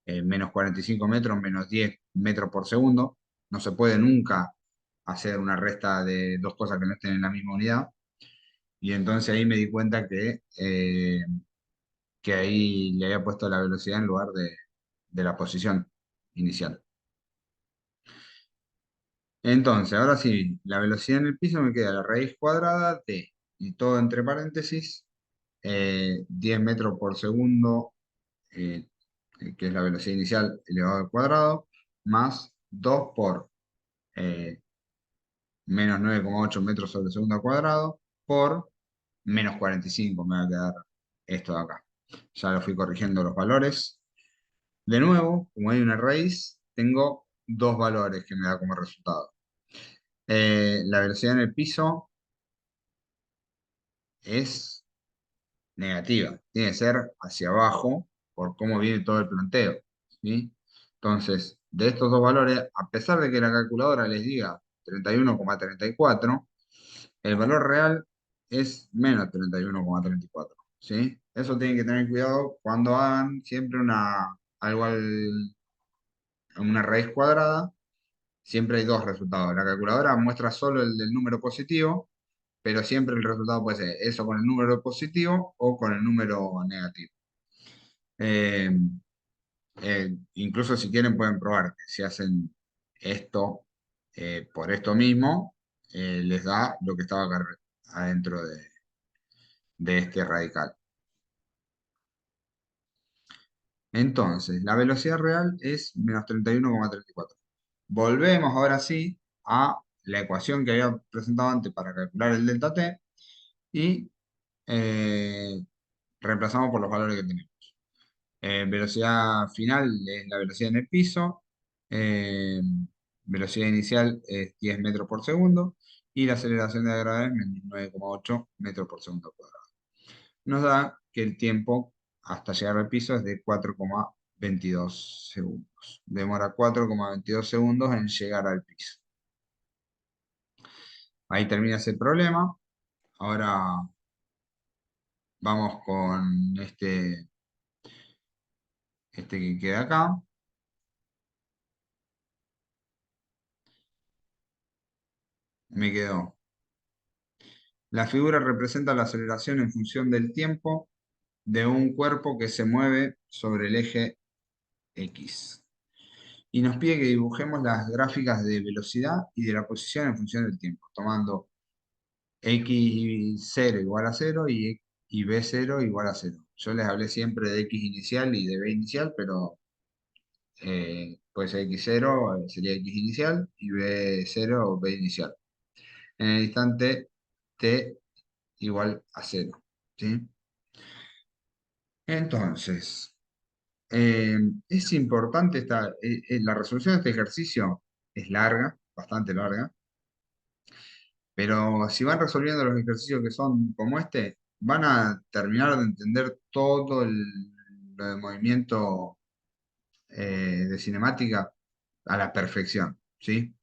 menos 45 metros, menos 10 metros por segundo. No se puede nunca hacer una resta de dos cosas que no estén en la misma unidad. Y entonces ahí me di cuenta que ahí le había puesto la velocidad en lugar de la posición inicial. Entonces, ahora sí, la velocidad en el piso me queda la raíz cuadrada de, y todo entre paréntesis, 10 metros por segundo, eh, que es la velocidad inicial elevado al cuadrado, más 2 por eh, menos 9,8 metros sobre segundo al cuadrado por menos 45 me va a quedar esto de acá. Ya lo fui corrigiendo los valores. De nuevo, como hay una raíz, tengo dos valores que me da como resultado. La velocidad en el piso es negativa, tiene que ser hacia abajo por cómo viene todo el planteo, ¿sí? Entonces, de estos dos valores, a pesar de que la calculadora les diga 31,34, el valor real es menos 31,34, ¿sí? Eso tienen que tener cuidado cuando hagan siempre una raíz cuadrada. Siempre hay dos resultados. La calculadora muestra solo el del número positivo, pero siempre el resultado puede ser eso con el número positivo o con el número negativo. Eh, Incluso si quieren pueden probar que si hacen esto por esto mismo, les da lo que estaba acá adentro de este radical. Entonces, la velocidad real es menos 31,34. Volvemos ahora sí a la ecuación que había presentado antes para calcular el delta t y eh, reemplazamos por los valores que tenemos. Velocidad final es la velocidad en el piso, eh, velocidad inicial es 10 metros por segundo y la aceleración de la gravedad es menos 9,8 metros por segundo cuadrado. Nos da que el tiempo hasta llegar al piso es de 4,22 segundos. Demora 4,22 segundos en llegar al piso. Ahí termina ese problema. Ahora vamos con este que queda acá. Me quedó. La figura representa la aceleración en función del tiempo de un cuerpo que se mueve sobre el eje X. Y nos pide que dibujemos las gráficas de velocidad y de la posición en función del tiempo, tomando x0 igual a 0 y b0 igual a 0. Yo les hablé siempre de x inicial y de b inicial, pero puede ser x0 sería x inicial y b0 b inicial. En el instante t igual a 0. ¿Sí? Entonces, es importante la resolución de este ejercicio es larga, bastante larga, pero si van resolviendo los ejercicios que son como este, van a terminar de entender todo lo de movimiento de cinemática a la perfección, ¿sí?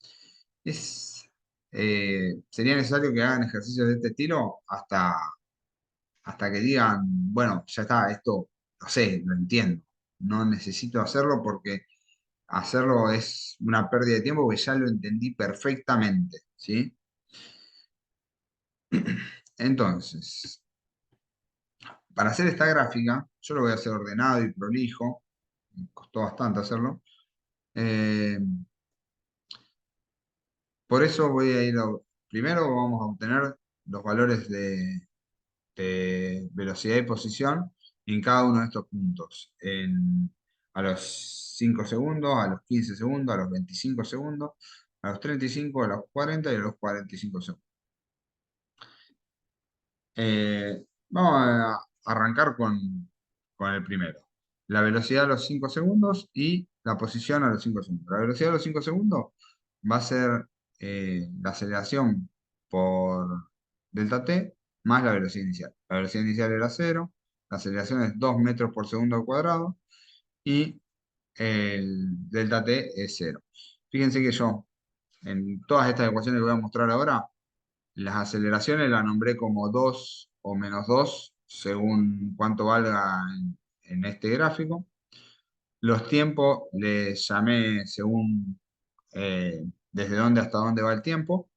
Es, Sería necesario que hagan ejercicios de este estilo hasta que digan, bueno, ya está, esto, no sé, lo entiendo. No necesito hacerlo porque hacerlo es una pérdida de tiempo porque ya lo entendí perfectamente, ¿sí? Entonces, para hacer esta gráfica, yo lo voy a hacer ordenado y prolijo, me costó bastante hacerlo. Eh, por eso voy a primero vamos a obtener los valores de velocidad y posición en cada uno de estos puntos. A los 5 segundos, a los 15 segundos, a los 25 segundos, a los 35, a los 40 y a los 45 segundos. Vamos a arrancar con el primero. La velocidad a los 5 segundos y la posición a los 5 segundos. La velocidad a los 5 segundos va a ser la aceleración por delta t más la velocidad inicial. La velocidad inicial era cero, la aceleración es 2 metros por segundo al cuadrado y el delta t es cero. Fíjense que yo, en todas estas ecuaciones que voy a mostrar ahora, las aceleraciones las nombré como 2 o menos 2 según cuánto valga en este gráfico. Los tiempos les llamé según desde dónde hasta dónde va el tiempo.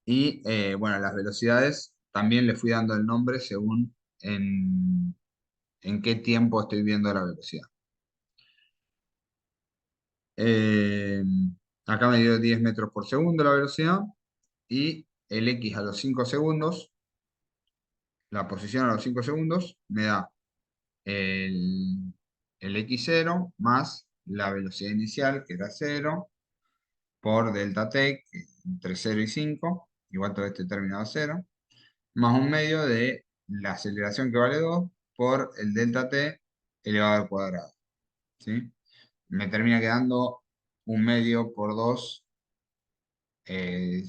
Y bueno, las velocidades también le fui dando el nombre según en qué tiempo estoy viendo la velocidad. Eh, Acá me dio 10 metros por segundo la velocidad y el X a los 5 segundos, la posición a los 5 segundos, me da el x0 más la velocidad inicial, que era cero, por delta t, que entre 0 y 5 igual todo este término a 0, más un medio de la aceleración que vale 2 por el delta t elevado al cuadrado. ¿Sí? Me termina quedando un medio por 2, eh,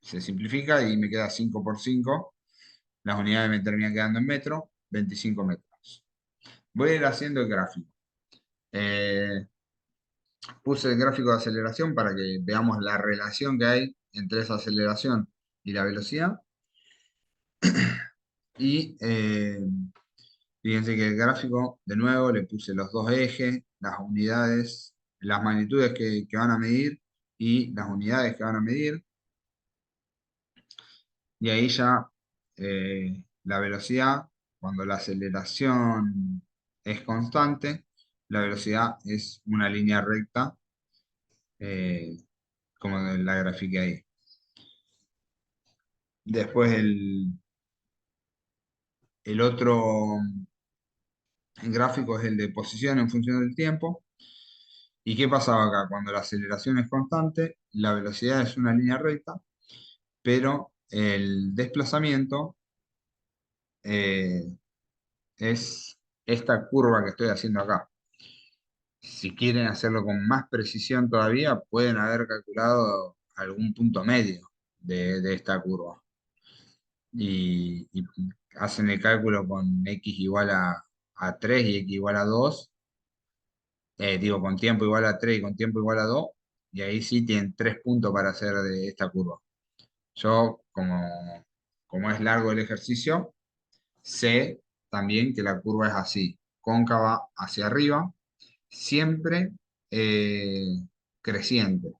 se simplifica y me queda 5 por 5. Las unidades me terminan quedando en metro, 25 metros. Voy a ir haciendo el gráfico. Eh, Puse el gráfico de aceleración para que veamos la relación que hay entre esa aceleración y la velocidad. Y fíjense que el gráfico, de nuevo, le puse los dos ejes, las unidades, las magnitudes que van a medir y las unidades que van a medir. Y ahí ya la velocidad, cuando la aceleración es constante, la velocidad es una línea recta, eh, como la grafiqué ahí. Después el otro gráfico es el de posición en función del tiempo. ¿Y qué pasaba acá? Cuando la aceleración es constante, la velocidad es una línea recta, pero el desplazamiento eh, es esta curva que estoy haciendo acá. Si quieren hacerlo con más precisión todavía, pueden haber calculado algún punto medio de esta curva. Y hacen el cálculo con x igual a 3 y x igual a 2, digo, con tiempo igual a 3 y con tiempo igual a 2, y ahí sí tienen 3 puntos para hacer de esta curva. Yo, como es largo el ejercicio, sé también que la curva es así, cóncava hacia arriba, siempre eh, creciente.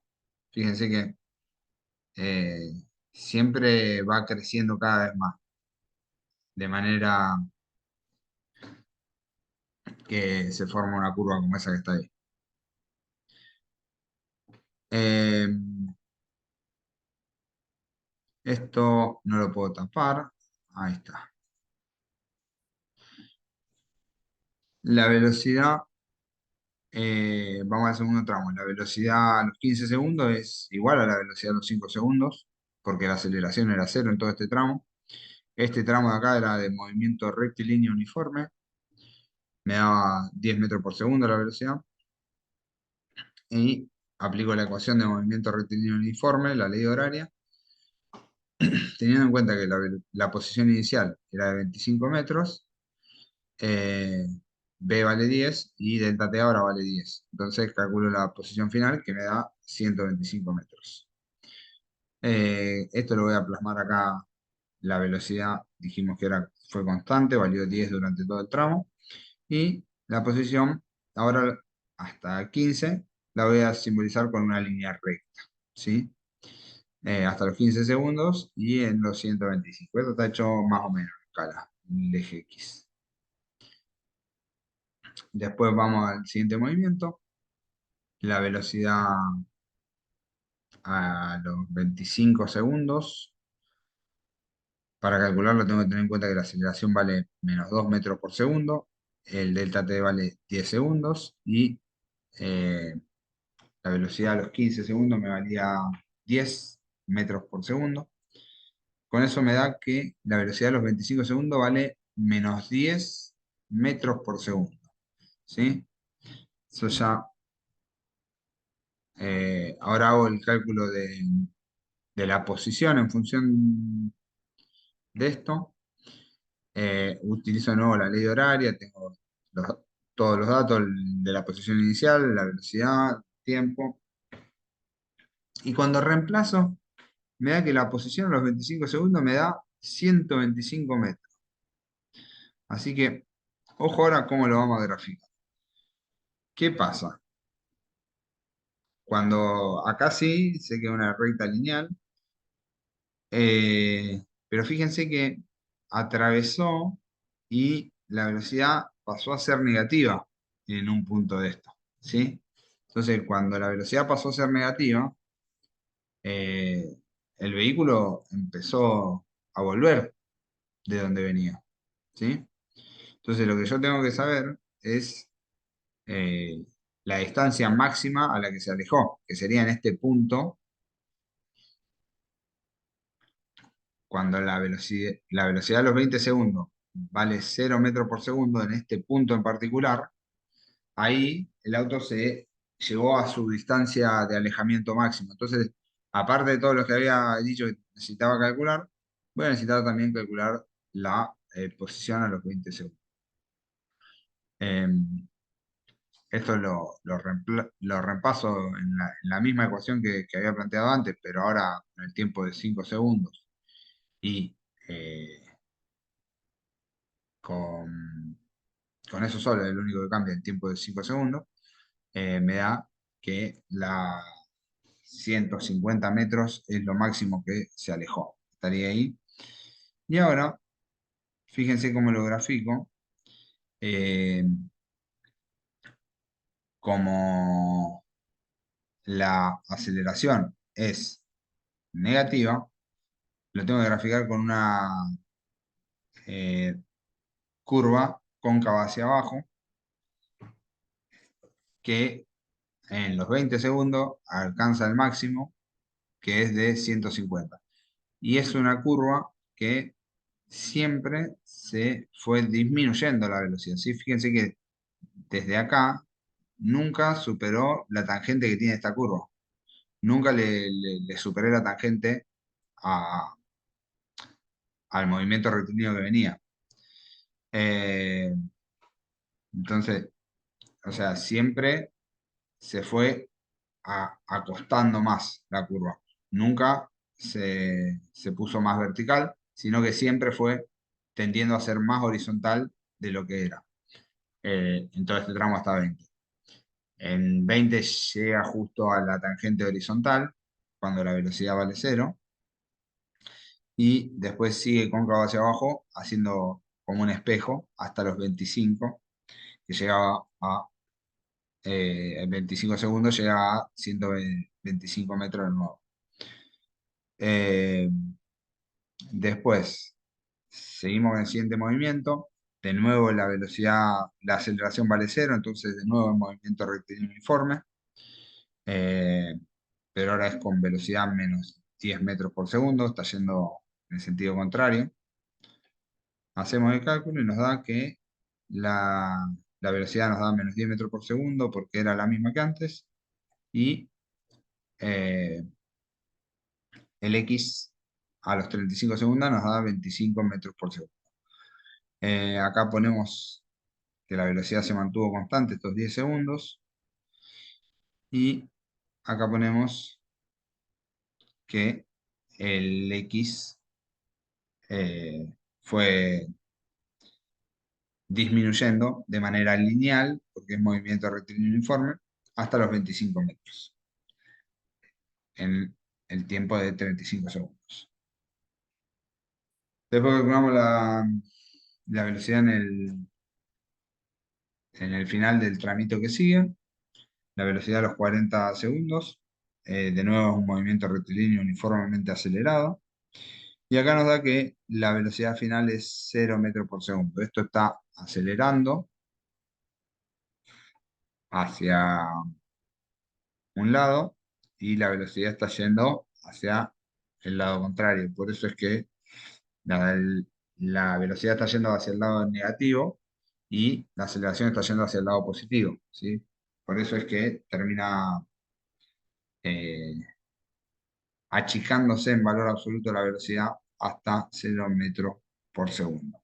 Fíjense que eh, siempre va creciendo cada vez más, de manera que se forma una curva como esa que está ahí. Eh, Esto no lo puedo tapar. Ahí está. La velocidad, vamos al segundo tramo. La velocidad a los 15 segundos es igual a la velocidad a los 5 segundos, porque la aceleración era cero en todo este tramo. Este tramo de acá era de movimiento rectilíneo uniforme. Me daba 10 metros por segundo la velocidad. Y aplico la ecuación de movimiento rectilíneo uniforme, la ley horaria, teniendo en cuenta que la posición inicial era de 25 metros, eh, B vale 10 y delta T ahora vale 10. Entonces calculo la posición final que me da 125 metros. Esto lo voy a plasmar acá. La velocidad dijimos que fue constante, valió 10 durante todo el tramo. Y la posición, ahora hasta 15, la voy a simbolizar con una línea recta. ¿Sí? Hasta los 15 segundos y en los 125. Esto está hecho más o menos en escala, en el eje X. Después vamos al siguiente movimiento. La velocidad a los 25 segundos. Para calcularlo tengo que tener en cuenta que la aceleración vale menos 2 metros por segundo, el delta t vale 10 segundos y eh, la velocidad a los 15 segundos me valía 10 metros por segundo. Con eso me da que la velocidad a los 25 segundos vale menos 10 metros por segundo. ¿Sí? Eso ya, ahora hago el cálculo de la posición en función de esto. Utilizo de nuevo la ley horaria, tengo los- todos los datos de la posición inicial, la velocidad, tiempo. Y cuando reemplazo, me da que la posición a los 25 segundos me da 125 metros. Así que, ojo ahora cómo lo vamos a graficar. ¿Qué pasa? Cuando acá sí, sé que es una recta lineal, pero fíjense que atravesó y la velocidad pasó a ser negativa en un punto de esto, ¿sí? Entonces, cuando la velocidad pasó a ser negativa, eh, el vehículo empezó a volver de donde venía, ¿sí? Entonces, lo que yo tengo que saber es eh, la distancia máxima a la que se alejó, que sería en este punto cuando la velocidad de los 20 segundos vale 0 metros por segundo, en este punto en particular, ahí el auto se llegó a su distancia de alejamiento máximo. Entonces, aparte de todo lo que había dicho que necesitaba calcular, voy a necesitar también calcular la posición a los 20 segundos. Em, Esto lo repaso en la misma ecuación que había planteado antes, pero ahora en el tiempo de 5 segundos y eh, con, con eso solo, el único que cambia el tiempo de 5 segundos, me da que la 150 metros es lo máximo que se alejó. Estaría ahí. Y ahora, fíjense cómo lo grafico. eh, Como la aceleración es negativa, lo tengo que graficar con una eh, curva cóncava hacia abajo que en los 20 segundos alcanza el máximo, que es de 150. Y es una curva que siempre se fue disminuyendo la velocidad. ¿Sí? Fíjense que desde acá nunca superó la tangente que tiene esta curva. Nunca le superé la tangente a- al movimiento rectilíneo que venía. Eh, entonces, o sea, siempre se fue acostando más la curva. Nunca se puso más vertical, sino que siempre fue tendiendo a ser más horizontal de lo que era. En todo este tramo hasta 20. En 20 llega justo a la tangente horizontal, cuando la velocidad vale cero, y después sigue cóncavo hacia abajo, haciendo como un espejo hasta los 25, que llegaba a en 25 segundos, llega a 125 metros de nuevo. Eh, Después, seguimos con el siguiente movimiento. De nuevo la velocidad, la aceleración vale cero, entonces de nuevo el movimiento rectilíneo uniforme. Eh, pero ahora es con velocidad menos 10 metros por segundo, está yendo en el sentido contrario. Hacemos el cálculo y nos da que la velocidad nos da menos 10 metros por segundo porque era la misma que antes. Y eh, el X a los 35 segundos nos da 25 metros por segundo. Acá ponemos que la velocidad se mantuvo constante estos 10 segundos. Y acá ponemos que el X eh, fue disminuyendo de manera lineal, porque es movimiento rectilíneo uniforme, hasta los 25 metros, en el tiempo de 35 segundos. Después calculamos la velocidad en el final del tramito que sigue, la velocidad a los 40 segundos, de nuevo es un movimiento rectilíneo uniformemente acelerado, y acá nos da que la velocidad final es 0 metros por segundo. Esto está acelerando hacia un lado y la velocidad está yendo hacia el lado contrario. Por eso es que la, la velocidad está yendo hacia el lado negativo y la aceleración está yendo hacia el lado positivo, ¿sí? Por eso es que termina eh, achicándose en valor absoluto la velocidad hasta 0 metros por segundo.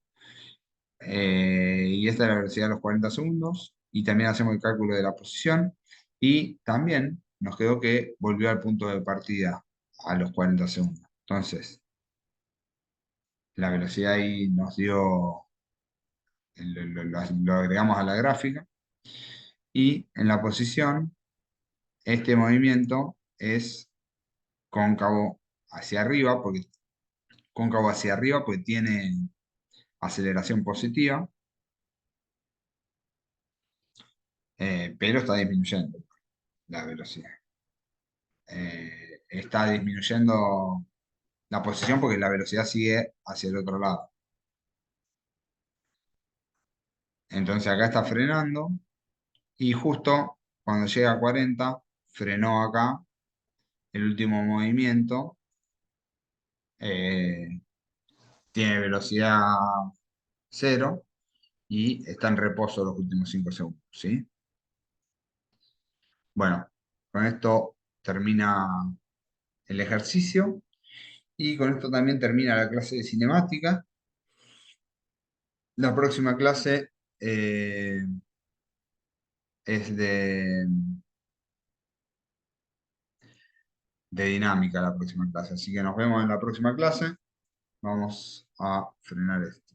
Y esta es la velocidad a los 40 segundos. Y también hacemos el cálculo de la posición. Y también nos quedó que volvió al punto de partida a los 40 segundos. Entonces, la velocidad ahí nos dio, lo agregamos a la gráfica. Y en la posición, este movimiento es cóncavo hacia arriba, porque tiene aceleración positiva, pero está disminuyendo la velocidad. Está disminuyendo la posición porque la velocidad sigue hacia el otro lado. Entonces acá está frenando y justo cuando llega a 40, frenó acá el último movimiento. tiene velocidad cero y está en reposo los últimos 5 segundos, ¿sí? Bueno, con esto termina el ejercicio y con esto también termina la clase de cinemática. La próxima clase es de dinámica, la próxima clase. Así que nos vemos en la próxima clase. Vamos a frenar esto.